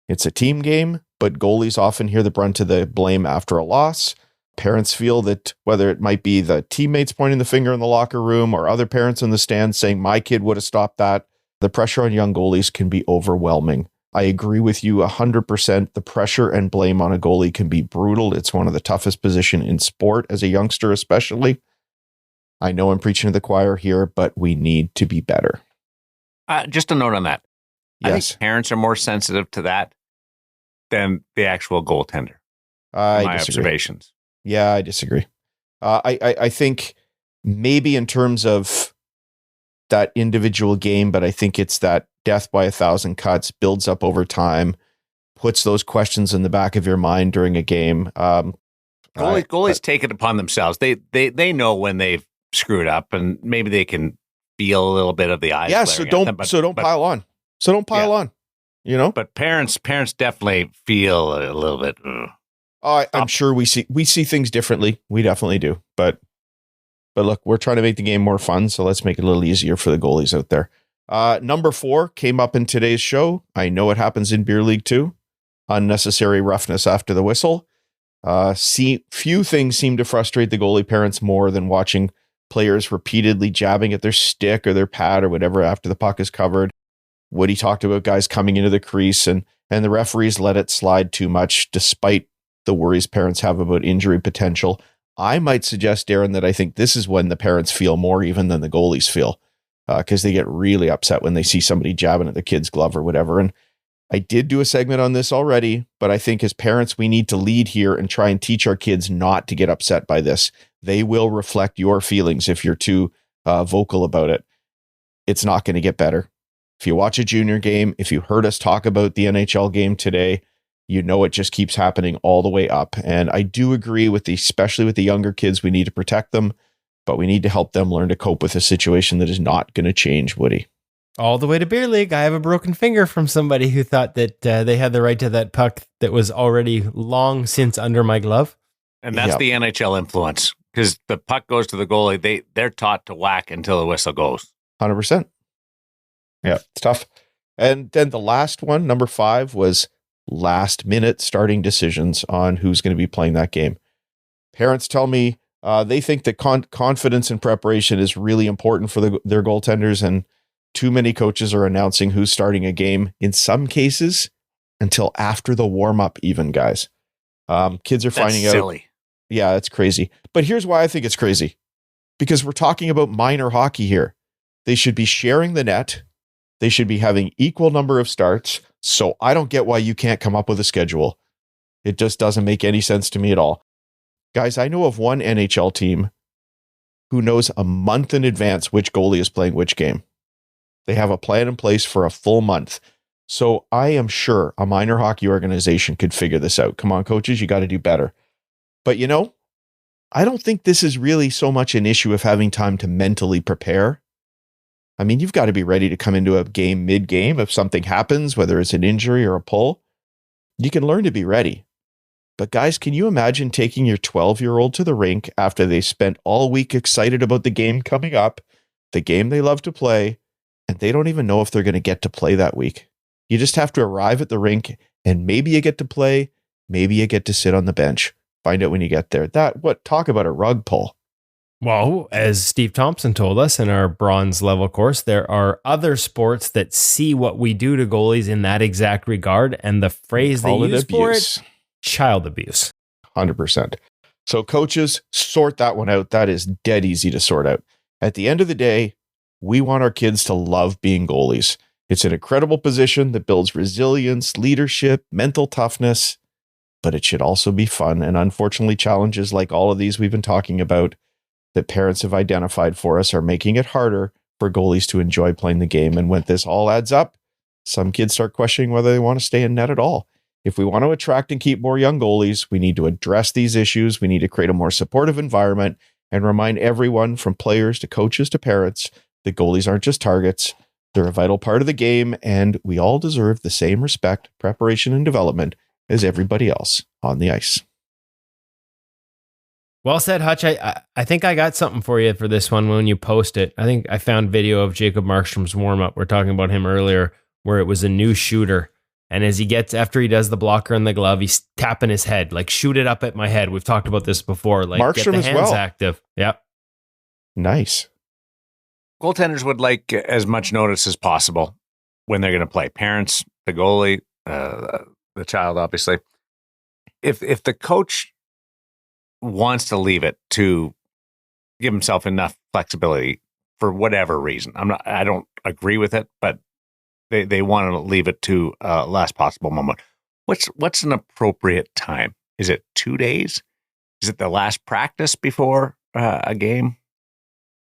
It's a team game, but goalies often hear the brunt of the blame after a loss. Parents feel that whether it might be the teammates pointing the finger in the locker room or other parents in the stands saying, my kid would have stopped that, the pressure on young goalies can be overwhelming. I agree with you 100%. The pressure and blame on a goalie can be brutal. It's one of the toughest positions in sport as a youngster, especially. I know I'm preaching to the choir here, but we need to be better. Just a note on that. I Yes. think parents are more sensitive to that than the actual goaltender. I My disagree. observations. Yeah, I disagree. I think maybe in terms of that individual game, but I think it's that death by 1,000 cuts builds up over time, puts those questions in the back of your mind during a game. Goalies take it upon themselves. They know when they've screwed up, and maybe they can feel a little bit of the eyes. Yeah, so don't pile on. So don't pile on. You know, but parents definitely feel a little bit. I'm sure we see things differently. We definitely do. But look, we're trying to make the game more fun, so let's make it a little easier for the goalies out there. Number 4 came up in today's show. I know it happens in beer league too. Unnecessary roughness after the whistle. Few things seem to frustrate the goalie parents more than watching players repeatedly jabbing at their stick or their pad or whatever after the puck is covered. Woody talked about guys coming into the crease and the referees let it slide too much despite the worries parents have about injury potential. I might suggest, Darren, that I think this is when the parents feel more even than the goalies feel, because they get really upset when they see somebody jabbing at the kid's glove or whatever. And I did do a segment on this already, but I think as parents, we need to lead here and try and teach our kids not to get upset by this. They will reflect your feelings if you're too vocal about it. It's not going to get better. If you watch a junior game, if you heard us talk about the NHL game today, you know it just keeps happening all the way up. And I do agree with especially with the younger kids, we need to protect them, but we need to help them learn to cope with a situation that is not going to change, Woody. All the way to beer league. I have a broken finger from somebody who thought that they had the right to that puck that was already long since under my glove. And that's the NHL influence, because the puck goes to the goalie. They're taught to whack until the whistle goes. 100%. Yeah, it's tough. And then the last one, number 5, was last minute starting decisions on who's going to be playing that game. Parents tell me they think that confidence and preparation is really important for their goaltenders, and too many coaches are announcing who's starting a game, in some cases, until after the warm-up even, guys. Kids are finding out. Silly. Yeah, it's crazy. But here's why I think it's crazy. Because we're talking about minor hockey here. They should be sharing the net. They should be having equal number of starts. So I don't get why you can't come up with a schedule. It just doesn't make any sense to me at all. Guys, I know of one NHL team who knows a month in advance which goalie is playing which game. They have a plan in place for a full month. So I am sure a minor hockey organization could figure this out. Come on, coaches, you got to do better. But I don't think this is really so much an issue of having time to mentally prepare. I mean, you've got to be ready to come into a game mid-game if something happens, whether it's an injury or a pull. You can learn to be ready. But guys, can you imagine taking your 12-year-old to the rink after they spent all week excited about the game coming up, the game they love to play, and they don't even know if they're going to get to play that week? You just have to arrive at the rink, and maybe you get to play, maybe you get to sit on the bench. Find out when you get there. Talk about a rug pull. Well, as Steve Thompson told us in our bronze level course, there are other sports that see what we do to goalies in that exact regard. And the phrase they use for it, child abuse. 100%. So coaches, sort that one out. That is dead easy to sort out. At the end of the day, we want our kids to love being goalies. It's an incredible position that builds resilience, leadership, mental toughness, but it should also be fun. And unfortunately, challenges like all of these we've been talking about that parents have identified for us are making it harder for goalies to enjoy playing the game. And when this all adds up, some kids start questioning whether they want to stay in net at all. If we want to attract and keep more young goalies, we need to address these issues. We need to create a more supportive environment and remind everyone, from players to coaches to parents, that goalies aren't just targets. They're a vital part of the game, and we all deserve the same respect, preparation, and development as everybody else on the ice. Well said, Hutch. I think I got something for you for this one when you post it. I think I found video of Jacob Markstrom's warm-up. We're talking about him earlier, where it was a new shooter. And as after he does the blocker and the glove, he's tapping his head, like, shoot it up at my head. We've talked about this before. Like, Markstrom get the as hands well. active. Yep. Nice. Goaltenders would like as much notice as possible when they're going to play. Parents, the goalie, the child, obviously. If the coach wants to leave it to give himself enough flexibility for whatever reason, I don't agree with it, but they want to leave it to last possible moment. What's an appropriate time? Is it 2 days? Is it the last practice before a game?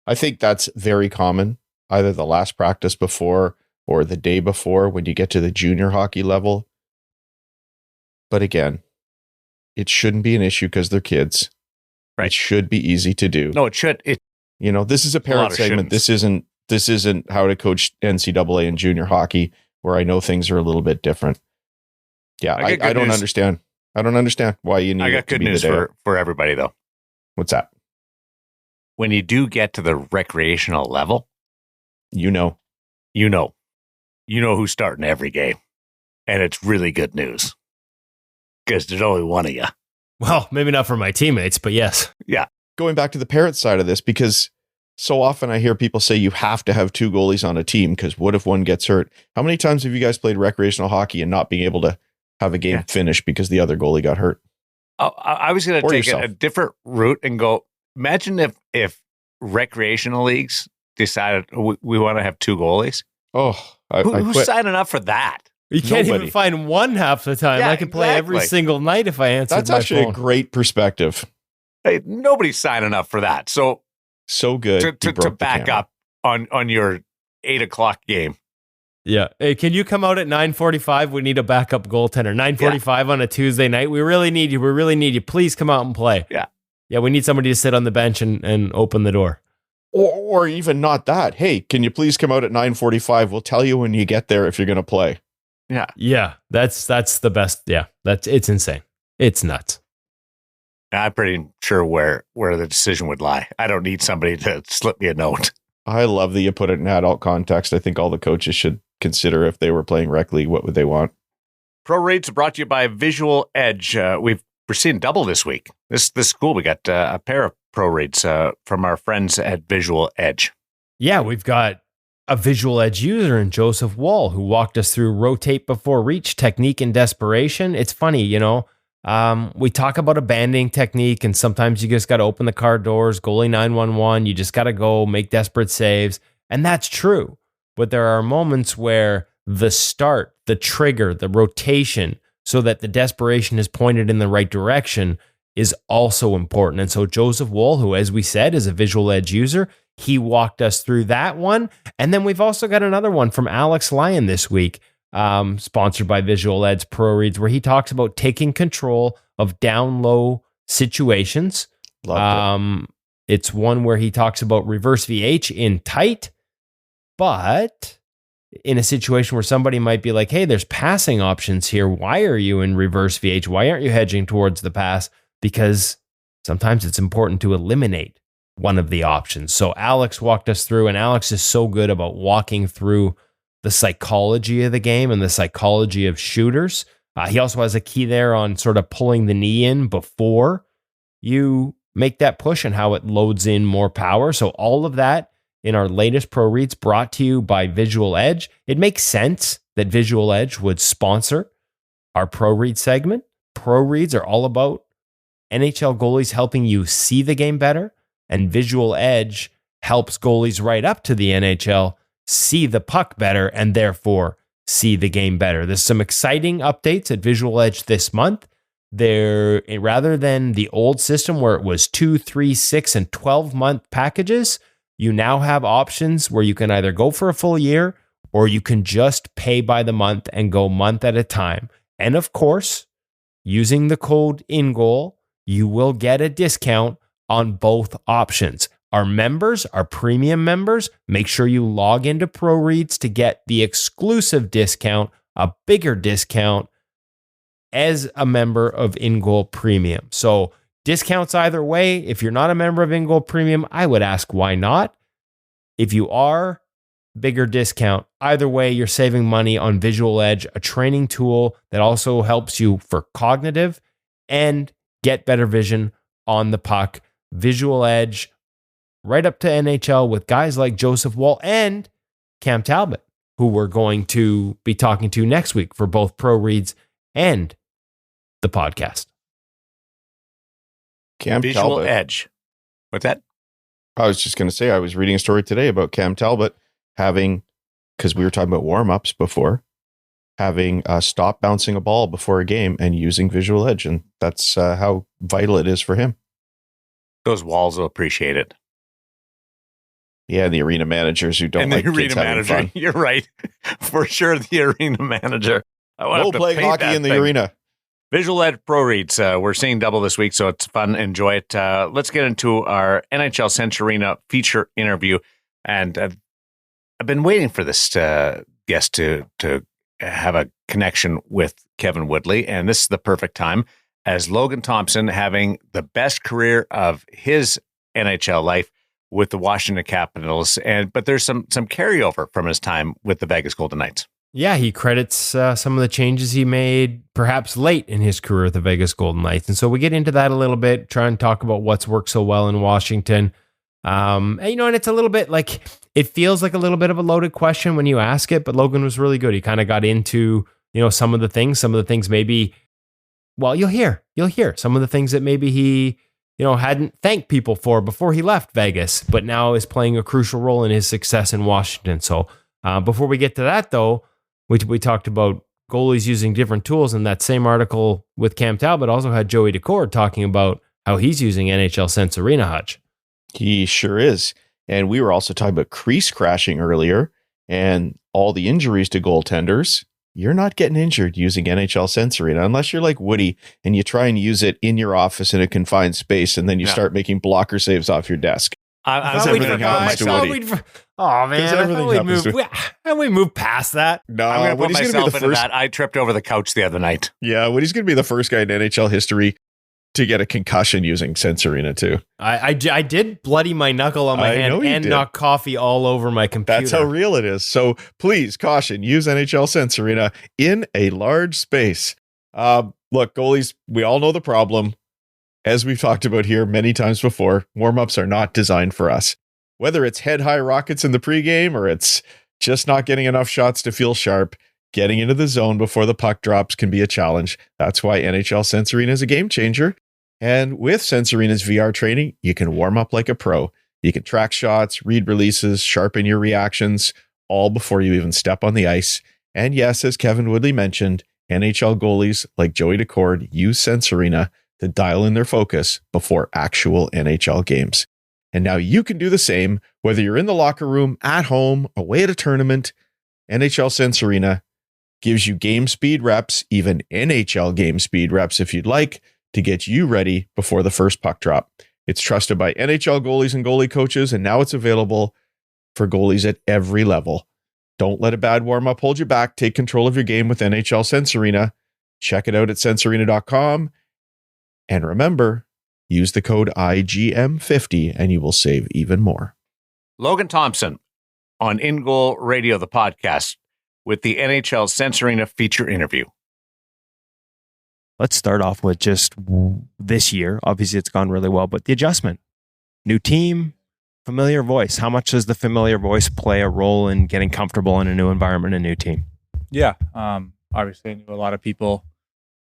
I think that's very common, either the last practice before or the day before when you get to the junior hockey level. But again, it shouldn't be an issue because they're kids. Right. It should be easy to do. No, it should. This is a parent segment. This isn't how to coach NCAA and junior hockey, where I know things are a little bit different. Yeah, I don't understand. I don't understand why you need. I got good news for everybody, though. What's that? When you do get to the recreational level, you know who's starting every game, and it's really good news because there's only one of you. Well, maybe not for my teammates, but yes. Yeah. Going back to the parent side of this, because so often I hear people say you have to have two goalies on a team because what if one gets hurt? How many times have you guys played recreational hockey and not being able to have a game finish because the other goalie got hurt? I was going to take a different route and go, imagine if recreational leagues decided we want to have two goalies. Oh, who's signing up for that? You can't even find one half the time. Yeah, I can play every single night if I answer. That's actually a great perspective. Hey, nobody's signing up for that. So good to back up on your 8 o'clock game. Yeah. Hey, can you come out at 9:45? We need a backup goaltender. 9:45 on a Tuesday night. We really need you. We really need you. Please come out and play. Yeah. Yeah, we need somebody to sit on the bench and open the door. Or even not that. Hey, can you please come out at 9:45? We'll tell you when you get there if you're going to play. Yeah. Yeah. That's the best. Yeah. It's insane. It's nuts. I'm pretty sure where the decision would lie. I don't need somebody to slip me a note. I love that you put it in adult context. I think all the coaches should consider if they were playing rec league, what would they want? ProReads brought to you by Visual Edge. We're seeing double this week. This cool. We got a pair of ProReads from our friends at Visual Edge. Yeah, we've got a Visual Edge user in Joseph Wall who walked us through rotate before reach, technique, and desperation. It's funny, we talk about a banding technique, and sometimes you just got to open the car doors, goalie 911, you just got to go make desperate saves. And that's true. But there are moments where the start, the trigger, the rotation, so that the desperation is pointed in the right direction is also important. And so Joseph Wall, who, as we said, is a Visual Edge user, he walked us through that one. And then we've also got another one from Alex Lyon this week, sponsored by Visual Edge ProReads, where he talks about taking control of down-low situations. It's one where he talks about reverse VH in tight, but in a situation where somebody might be like, hey, there's passing options here. Why are you in reverse VH? Why aren't you hedging towards the pass? Because sometimes it's important to eliminate one of the options. So Alex walked us through, and Alex is so good about walking through the psychology of the game and the psychology of shooters. He also has a key there on sort of pulling the knee in before you make that push and how it loads in more power. So all of that in our latest ProReads, brought to you by Visual Edge. It makes sense that Visual Edge would sponsor our ProReads segment. ProReads are all about NHL goalies helping you see the game better, and Visual Edge helps goalies right up to the NHL see the puck better and therefore see the game better. There's some exciting updates at Visual Edge this month. There, rather than the old system where it was 2, 3, 6, and 12-month packages, you now have options where you can either go for a full year or you can just pay by the month and go month at a time. And of course, using the code InGoal, you will get a discount on both options. Our members, our premium members, make sure you log into ProReads to get the exclusive discount, a bigger discount. as a member of InGoal Premium. So discounts either way. If you're not a member of InGoal Premium, I would ask why not. If you are, bigger discount. Either way, you're saving money on Visual Edge, a training tool that also helps you for cognitive and get better vision on the puck. Visual Edge, right up to NHL with guys like Joseph Woll and Cam Talbot, who we're going to be talking to next week for both ProReads and the podcast. Cam Visual Talbot. Edge. What's that? I was just going to say, I was reading a story today about Cam Talbot having, because we were talking about warm-ups before, having stopped bouncing a ball before a game and using Visual Edge. And that's how vital it is for him. Those walls will appreciate it. Yeah, the arena managers who don't And like the arena kids having manager, fun. you're right. For sure, the arena manager. I want No to playing paint hockey that in the thing. arena. Visual Edge ProReads. We're seeing double this week, so it's fun. Enjoy it. Let's get into our NHL Sense Arena feature interview. And I've been waiting for this guest to have a connection with Kevin Woodley, and this is the perfect time, as Logan Thompson having the best career of his NHL life with the Washington Capitals, but there's some carryover from his time with the Vegas Golden Knights. Yeah, he credits some of the changes he made perhaps late in his career at the Vegas Golden Knights. And so we get into that a little bit, try and talk about what's worked so well in Washington. And it's a little bit like, it feels like a little bit of a loaded question when you ask it, but Logan was really good. He kind of got into, some of the things maybe, well, you'll hear some of the things that maybe he, hadn't thanked people for before he left Vegas, but now is playing a crucial role in his success in Washington. So before we get to that, though, we talked about goalies using different tools, and that same article with Cam Talbot also had Joey Decord talking about how he's using NHL Sense Arena, Hutch. He sure is. And we were also talking about crease crashing earlier and all the injuries to goaltenders. You're not getting injured using NHL Sense Arena unless you're like Woody and you try and use it in your office in a confined space, and then you start making blocker saves off your desk. I everything happens to Woody. Oh man, we moved past that. No, I'm going to put Woody's gonna myself be the into first. that. I tripped over the couch the other night. Yeah, Woody's going to be the first guy in NHL history to get a concussion using Sense Arena too. I did bloody my knuckle on my hand and knock coffee all over my computer. That's how real it is. So please, caution, use NHL Sense Arena in a large space. Look, goalies, we all know the problem. As we've talked about here many times before, warm-ups are not designed for us. Whether it's head-high rockets in the pregame or it's just not getting enough shots to feel sharp, getting into the zone before the puck drops can be a challenge. That's why NHL Sense Arena is a game changer. And with Sense Arena's VR training, you can warm up like a pro. You can track shots, read releases, sharpen your reactions, all before you even step on the ice. And yes, as Kevin Woodley mentioned, NHL goalies like Joey Decord use Sense Arena to dial in their focus before actual NHL games. And now you can do the same, whether you're in the locker room, at home, away at a tournament. NHL Sense Arena gives you game speed reps, even NHL game speed reps if you'd like, to get you ready before the first puck drop. It's trusted by NHL goalies and goalie coaches, and now it's available for goalies at every level. Don't let a bad warm-up hold you back. Take control of your game with NHL Sense Arena. Check it out at sensearena.com. And remember, use the code IGM50 and you will save even more. Logan Thompson on InGoal Radio, the podcast, with the NHL Sense Arena feature interview. Let's start off with just this year. Obviously, it's gone really well, but the adjustment. New team, familiar voice. How much does the familiar voice play a role in getting comfortable in a new environment, a new team? Yeah. Obviously, I knew a lot of people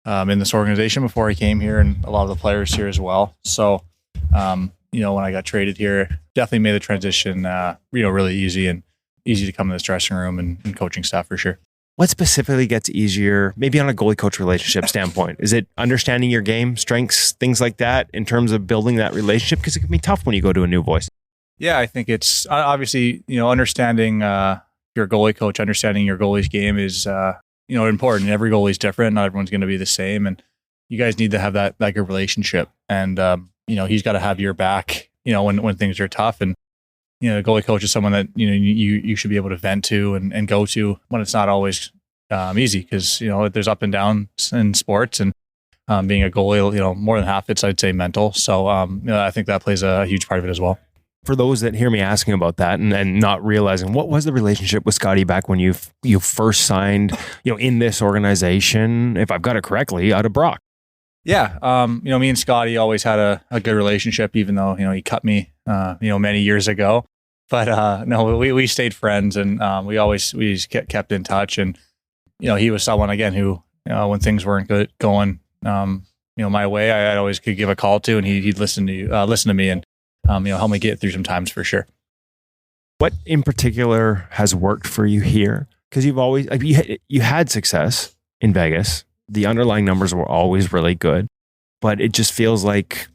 in this organization before I came here, and a lot of the players here as well. So, when I got traded here, definitely made the transition, really easy to come to this dressing room and coaching staff for sure. What specifically gets easier, maybe on a goalie coach relationship standpoint? Is it understanding your game, strengths, things like that, in terms of building that relationship? Because it can be tough when you go to a new voice. Yeah, I think it's obviously, understanding your goalie coach, understanding your goalie's game is, important. Every goalie's different. Not everyone's going to be the same. And you guys need to have that like a relationship. And, he's got to have your back, when things are tough. And, the goalie coach is someone that, you should be able to vent to and go to when it's not always easy because, there's up and downs in sports, and being a goalie, more than half it's, I'd say, mental. So, I think that plays a huge part of it as well. For those that hear me asking about that and not realizing, what was the relationship with Scotty back when you first signed, in this organization, if I've got it correctly, out of Brock? Yeah. Me and Scotty always had a good relationship, even though, he cut me, many years ago. But no, we stayed friends, and we kept in touch. And, he was someone, again, who, when things weren't going, my way, I always could give a call to, and he'd listen to me and, help me get through some times for sure. What in particular has worked for you here? Because you've always, you had success in Vegas. The underlying numbers were always really good, but it just feels like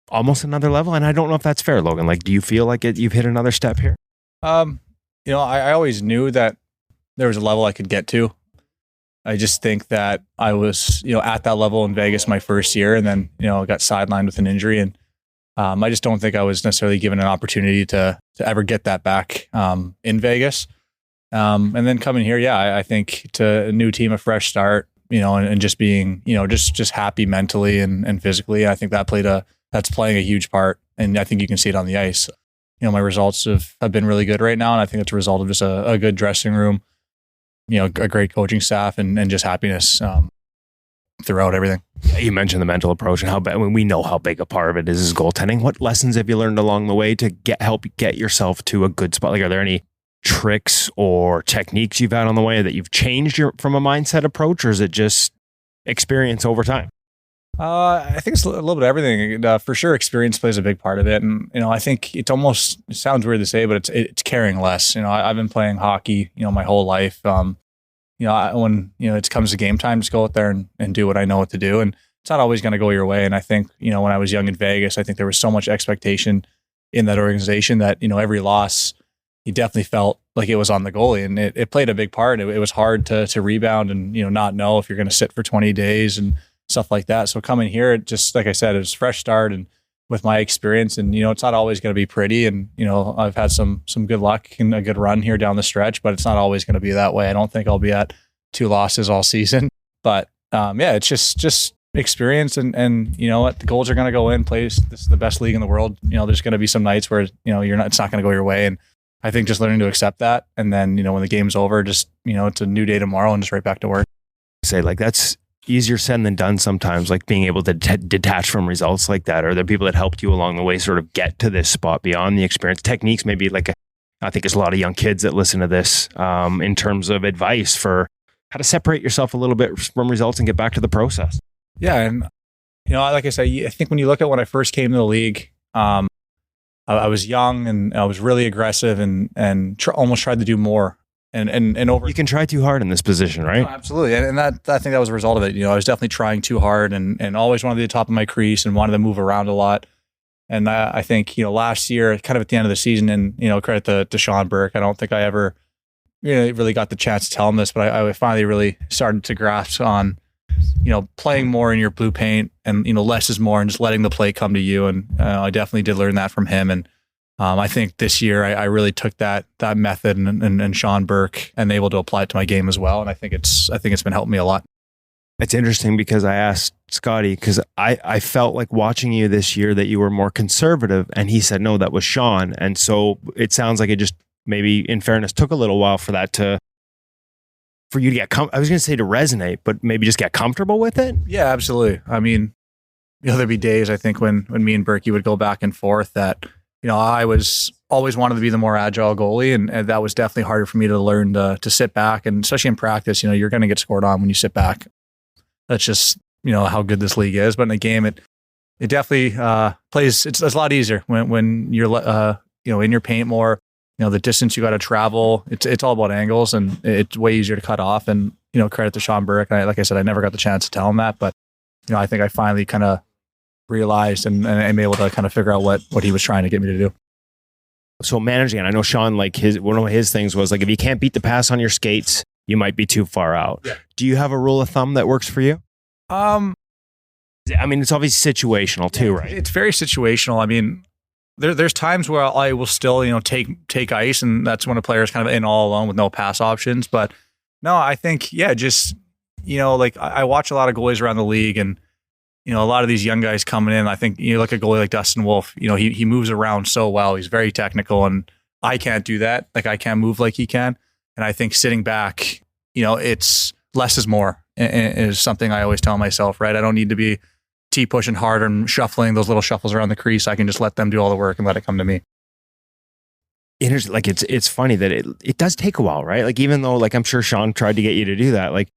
almost another level. And I don't know if that's fair, Logan. Like, do you feel like you've hit another step here? I always knew that there was a level I could get to. I just think that I was, at that level in Vegas my first year, and then, got sidelined with an injury. And I just don't think I was necessarily given an opportunity to ever get that back in Vegas. And then coming here, I think to a new team, a fresh start, and just being, just happy mentally and physically. I think that's playing a huge part. And I think you can see it on the ice. My results have been really good right now. And I think it's a result of just a good dressing room, a great coaching staff, and just happiness throughout everything. You mentioned the mental approach and how bad, we know how big a part of it is goaltending. What lessons have you learned along the way to help get yourself to a good spot? Like, are there any tricks or techniques you've had on the way that you've changed from a mindset approach, or is it just experience over time? I think it's a little bit of everything. For sure, experience plays a big part of it. And, I think it sounds weird to say, but it's caring less. I've been playing hockey, my whole life. When, it comes to game time, just go out there and do what I know what to do. And it's not always going to go your way. And I think, when I was young in Vegas, I think there was so much expectation in that organization that, every loss, you definitely felt like it was on the goalie, and it played a big part. It was hard to rebound and, not know if you're going to sit for 20 days and stuff like that. So coming here, it just, like I said, it was a fresh start, and with my experience, and, it's not always going to be pretty. And, I've had some good luck and a good run here down the stretch, but it's not always going to be that way. I don't think I'll be at 2 losses all season, but it's just experience, and you know what, the goals are going to go in place. This is the best league in the world. There's going to be some nights where, it's not going to go your way. And I think just learning to accept that. And then, when the game's over, just, it's a new day tomorrow and just right back to work. Say, like, that's easier said than done sometimes, like being able to detach from results like that. Are there people that helped you along the way sort of get to this spot beyond the experience? Techniques, maybe I think there's a lot of young kids that listen to this in terms of advice for how to separate yourself a little bit from results and get back to the process. Yeah. And, like I said, I think when you look at when I first came to the league, I was young and I was really aggressive and almost tried to do more. And over. You can try too hard in this position, right? No, absolutely. And that, I think that was a result of it. I was definitely trying too hard and always wanted to be at the top of my crease and wanted to move around a lot. And I think, last year, kind of at the end of the season, and, credit to Sean Burke, I don't think I ever really got the chance to tell him this, but I finally really started to grasp on, playing more in your blue paint and, less is more, and just letting the play come to you. And I definitely did learn that from him. And I think this year I really took that method and Sean Burke and able to apply it to my game as well. And I think it's been helping me a lot. It's interesting because I asked Scotty, because I felt like watching you this year that you were more conservative, and he said, no, that was Sean. And so it sounds like it just maybe, in fairness, took a little while for you to get, I was going to say to resonate, but maybe just get comfortable with it. Yeah, absolutely. I mean, there'd be days, I think, when me and Berkey would go back and forth that, I was always wanted to be the more agile goalie, and that was definitely harder for me to learn to sit back, and especially in practice, you're going to get scored on when you sit back. That's just, how good this league is. But in a game, it definitely plays. It's a lot easier when you're in your paint more. The distance you got to travel. It's all about angles, and it's way easier to cut off. And credit to Sean Burke. Like I said, I never got the chance to tell him that, but I think I finally kind of realized and I'm able to kind of figure out what he was trying to get me to do. So managing, and I know Sean, like one of his things was like, if you can't beat the pass on your skates, you might be too far out. Yeah. Do you have a rule of thumb that works for you? I mean, it's obviously situational too, right? It's very situational. I mean, there's times where I will still, take ice, and that's when a player is kind of in all alone with no pass options. But No, I think, just, like I watch a lot of goalies around the league, and, a lot of these young guys coming in. I think you look at a goalie like Dustin Wolf, he moves around so well. He's very technical, and I can't do that. Like, I can't move like he can. And I think sitting back, it's less is more, is something I always tell myself, right? I don't need to be pushing hard and shuffling those little shuffles around the crease. I can just let them do all the work and let it come to me. Like it's funny that it does take a while, right? Like, even though, like, I'm sure Sean tried to get you to do that, like,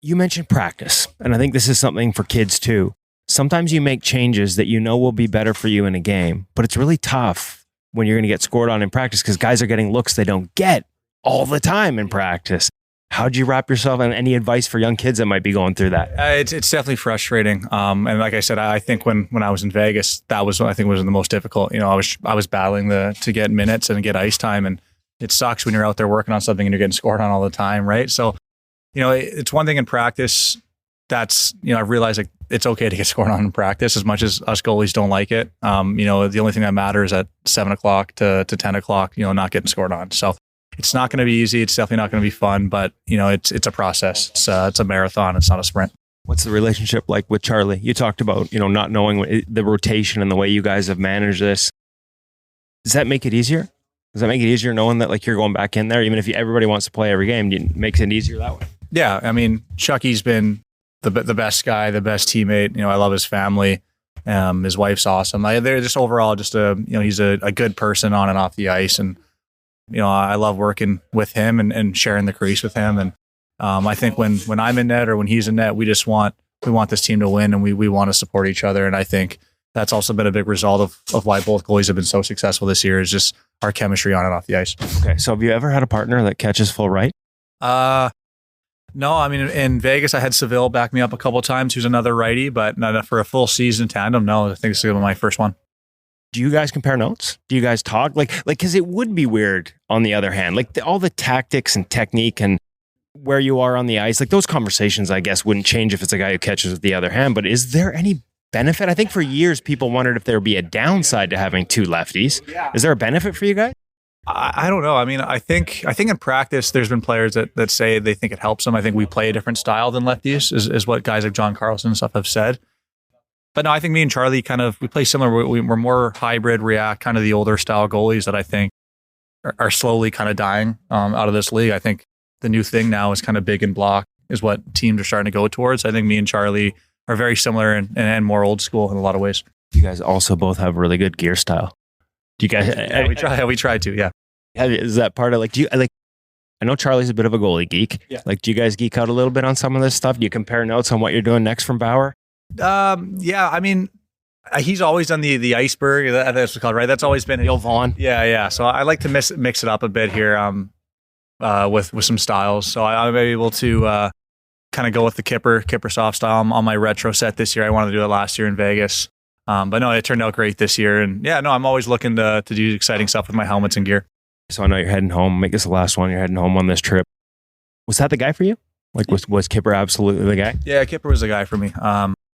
you mentioned practice, and I think this is something for kids too. Sometimes you make changes that will be better for you in a game, but it's really tough when you're going to get scored on in practice because guys are getting looks they don't get all the time in practice. How'd you wrap yourself in? Any advice for young kids that might be going through that? It's definitely frustrating. And like I said, I think when I was in Vegas, that was I think was the most difficult. I was battling to get minutes and get ice time, and it sucks when you're out there working on something and you're getting scored on all the time, right? So, it's one thing in practice. That's I've realized, like, it's okay to get scored on in practice as much as us goalies don't like it. The only thing that matters at 7 o'clock to 10 o'clock, not getting scored on. So. It's not going to be easy. It's definitely not going to be fun, but it's a process. It's a marathon. It's not a sprint. What's the relationship like with Charlie? You talked about, not knowing the rotation and the way you guys have managed this. Does that make it easier? Does that make it easier knowing that, like, you're going back in there, even if everybody wants to play every game, it makes it easier that way? Yeah. I mean, Chucky's been the best guy, the best teammate. I love his family. His wife's awesome. They're just overall he's a good person on and off the ice. And, I love working with him and sharing the crease with him. And I think when I'm in net or when he's in net, we want this team to win, and we want to support each other. And I think that's also been a big result of why both goalies have been so successful this year, is just our chemistry on and off the ice. Okay. So have you ever had a partner that catches full right? No, I mean, in Vegas, I had Seville back me up a couple of times, who's another righty, but not for a full season tandem. No, I think this is my first one. Do you guys compare notes? Do you guys talk? Like, because it would be weird on the other hand, like all the tactics and technique and where you are on the ice, like those conversations, I guess, wouldn't change if it's a guy who catches with the other hand. But is there any benefit? I think for years, people wondered if there would be a downside to having two lefties. Is there a benefit for you guys? I don't know. I mean, I think in practice, there's been players that say they think it helps them. I think we play a different style than lefties, is what guys like John Carlson and stuff have said. But no, I think me and Charlie we play similar. We're more hybrid, react, kind of the older style goalies that I think are slowly kind of dying out of this league. I think the new thing now is kind of big and block is what teams are starting to go towards. I think me and Charlie are very similar and more old school in a lot of ways. You guys also both have really good gear style. Do you guys? Yeah, we try to. Yeah. Is that part of I know Charlie's a bit of a goalie geek. Yeah. Like, do you guys geek out a little bit on some of this stuff? Do you compare notes on what you're doing next from Bauer? Yeah, I mean, he's always done the iceberg. That's what it's called, right? That's always been Bill Vaughn. Yeah. So I like to mix it up a bit here, with some styles. So I'm able to kind of go with the Kipper soft style on my retro set this year. I wanted to do it last year in Vegas, but no, it turned out great this year. And yeah, no, I'm always looking to do exciting stuff with my helmets and gear. So I know you're heading home. Make this the last one. You're heading home on this trip. Was that the guy for you? Like, was Kipper absolutely the guy? Yeah, Kipper was the guy for me.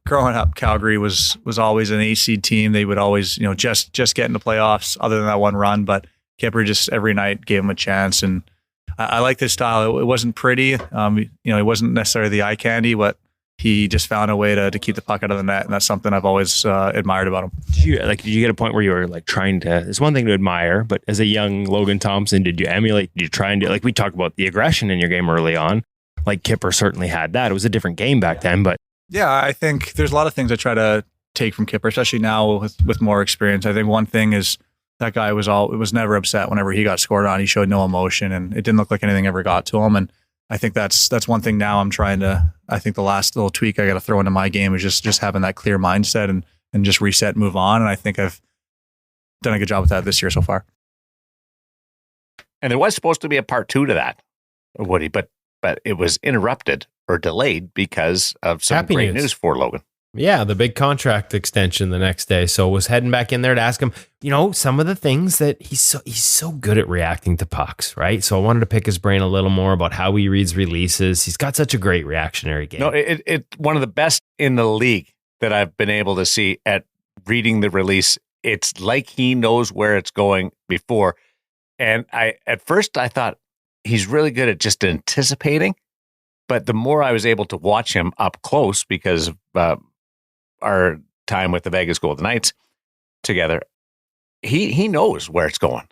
Growing up, Calgary was always an eight-seed team. They would always, just get into playoffs other than that one run. But Kipper just every night gave him a chance. And I liked his style. It wasn't pretty. It wasn't necessarily the eye candy, but he just found a way to keep the puck out of the net. And that's something I've always admired about him. Did you get a point where you were like trying to, it's one thing to admire, but as a young Logan Thompson, did you emulate, did you try and do, like we talked about the aggression in your game early on, like Kipper certainly had that. It was a different game back then, but. Yeah, I think there's a lot of things I try to take from Kipper, especially now with more experience. I think one thing is that guy was never upset whenever he got scored on. He showed no emotion, and it didn't look like anything ever got to him. And I think that's one thing now I'm trying to, I think the last little tweak I got to throw into my game is just having that clear mindset and just reset, move on. And I think I've done a good job with that this year so far. And there was supposed to be a part 2 to that, Woody, but it was interrupted or delayed because of some Happy great news. news for Logan. Yeah, the big contract extension the next day. So was heading back in there to ask him, some of the things that he's so good at reacting to pucks, right? So I wanted to pick his brain a little more about how he reads releases. He's got such a great reactionary game. No, it's one of the best in the league that I've been able to see at reading the release. It's like he knows where it's going before. And at first I thought, he's really good at just anticipating. But the more I was able to watch him up close because of our time with the Vegas Golden Knights together, he knows where it's going.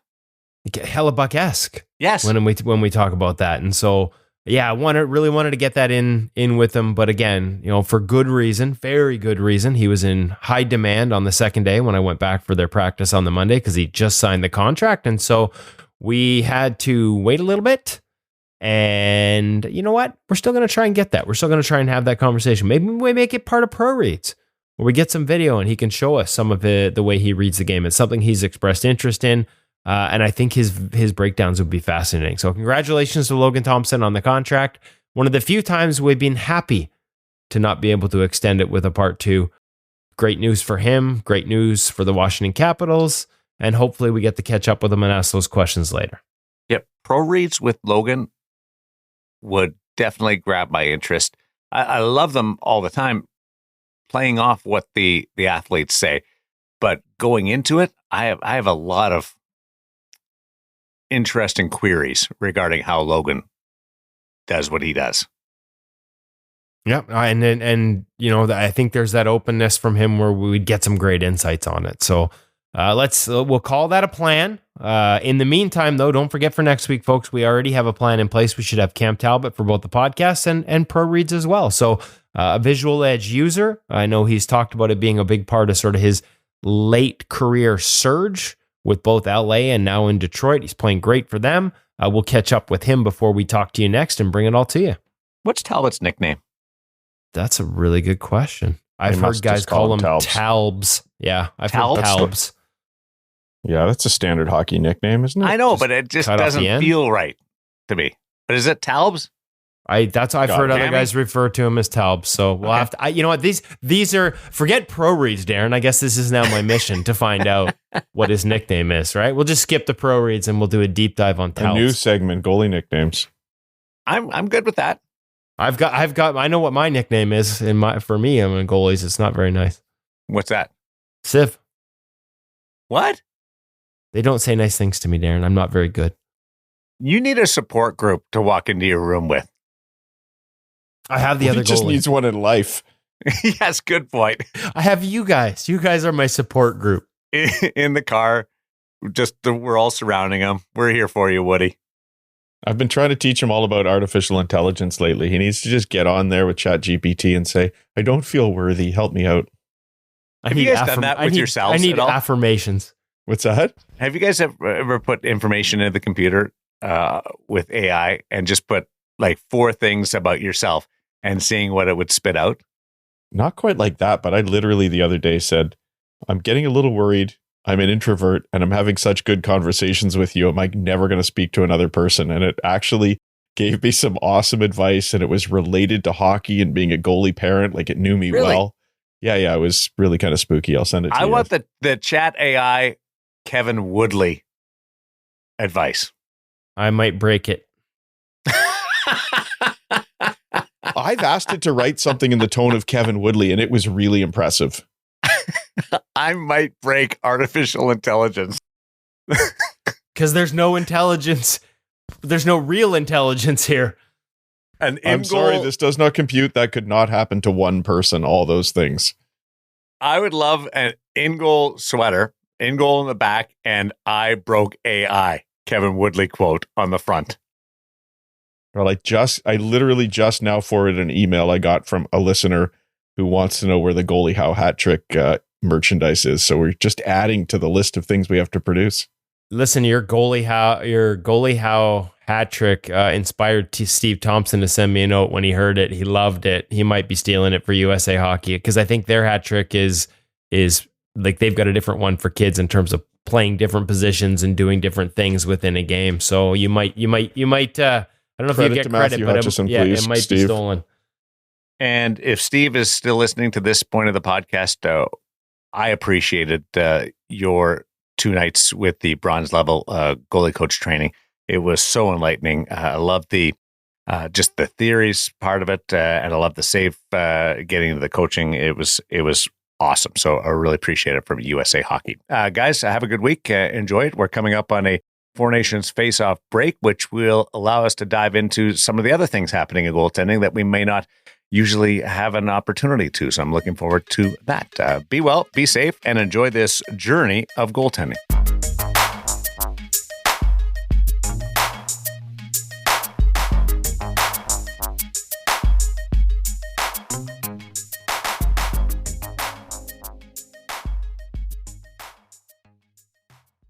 Hellebuck-esque. Yes. When we talk about that. And so, yeah, I really wanted to get that in with him. But again, for good reason, very good reason. He was in high demand on the second day when I went back for their practice on the Monday because he just signed the contract. And so we had to wait a little bit. And you know what? We're still going to try and get that. We're still going to try and have that conversation. Maybe we make it part of ProReads, where we get some video and he can show us some of the way he reads the game. It's something he's expressed interest in. And I think his breakdowns would be fascinating. So congratulations to Logan Thompson on the contract. One of the few times we've been happy to not be able to extend it with a part 2. Great news for him. Great news for the Washington Capitals. And hopefully we get to catch up with him and ask those questions later. Yep. ProReads with Logan would definitely grab my interest. I love them all the time, playing off what the athletes say. But going into it, I have a lot of interesting queries regarding how Logan does what he does. Yeah, and I think there's that openness from him where we would get some great insights on it. So we'll call that a plan. In the meantime, though, don't forget for next week, folks, we already have a plan in place. We should have Cam Talbot for both the podcasts and ProReads as well. So a Visual Edge user, I know he's talked about it being a big part of sort of his late career surge with both LA and now in Detroit. He's playing great for them. We'll catch up with him before we talk to you next and bring it all to you. What's Talbot's nickname? That's a really good question. I've heard guys call him Talbs. Yeah, I've heard Talbs. Yeah, that's a standard hockey nickname, isn't it? I know, but it just doesn't feel right to me. But is it Talbs? I've heard other guys refer to him as Talbs. So we'll have to. You know what? These are forget ProReads, Darren. I guess this is now my mission to find out what his nickname is. Right? We'll just skip the ProReads and we'll do a deep dive on Talbs. A new segment, goalie nicknames. I'm good with that. I know what my nickname is. For me, I'm in goalies. It's not very nice. What's that? Civ. What? They don't say nice things to me, Darren. I'm not very good. You need a support group to walk into your room with. I have the other goalie. He just needs one in life. Yes, good point. I have you guys. You guys are my support group. In the car, we're all surrounding him. We're here for you, Woody. I've been trying to teach him all about artificial intelligence lately. He needs to just get on there with ChatGPT and say, I don't feel worthy. Help me out. Have you guys done that with yourselves? I need at all? affirmations. What's that? Have you guys ever put information into the computer with AI and just put like 4 things about yourself and seeing what it would spit out? Not quite like that, but I literally the other day said, I'm getting a little worried. I'm an introvert and I'm having such good conversations with you. Am I never going to speak to another person? And it actually gave me some awesome advice, and it was related to hockey and being a goalie parent. Like, it knew me well. Yeah, it was really kind of spooky. I'll send it to you. I want the chat AI Kevin Woodley advice. I might break it. I've asked it to write something in the tone of Kevin Woodley, and it was really impressive. I might break artificial intelligence. Because there's no intelligence. There's no real intelligence here. I'm sorry, this does not compute. That could not happen to one person, all those things. I would love an InGoal sweater, InGoal in the back, and I broke AI, Kevin Woodley quote on the front. Or I literally just now forwarded an email I got from a listener who wants to know where the Goalie How hat trick merchandise is. So we're just adding to the list of things we have to produce. Listen, your Goalie How hat trick inspired Steve Thompson to send me a note when he heard it. He loved it. He might be stealing it for USA Hockey, because I think their hat trick is like they've got a different one for kids in terms of playing different positions and doing different things within a game. So you might. I don't know if you get credit, but it might be stolen. And if Steve is still listening to this point of the podcast, I appreciated your 2 nights with the bronze level goalie coach training. It was so enlightening. I love the just the theories part of it, and I love the save getting into the coaching. It was awesome. So I really appreciate it from USA Hockey. Guys, have a good week. Enjoy it. We're coming up on a Four Nations face-off break, which will allow us to dive into some of the other things happening in goaltending that we may not usually have an opportunity to. So I'm looking forward to that. Be well, be safe, and enjoy this journey of goaltending.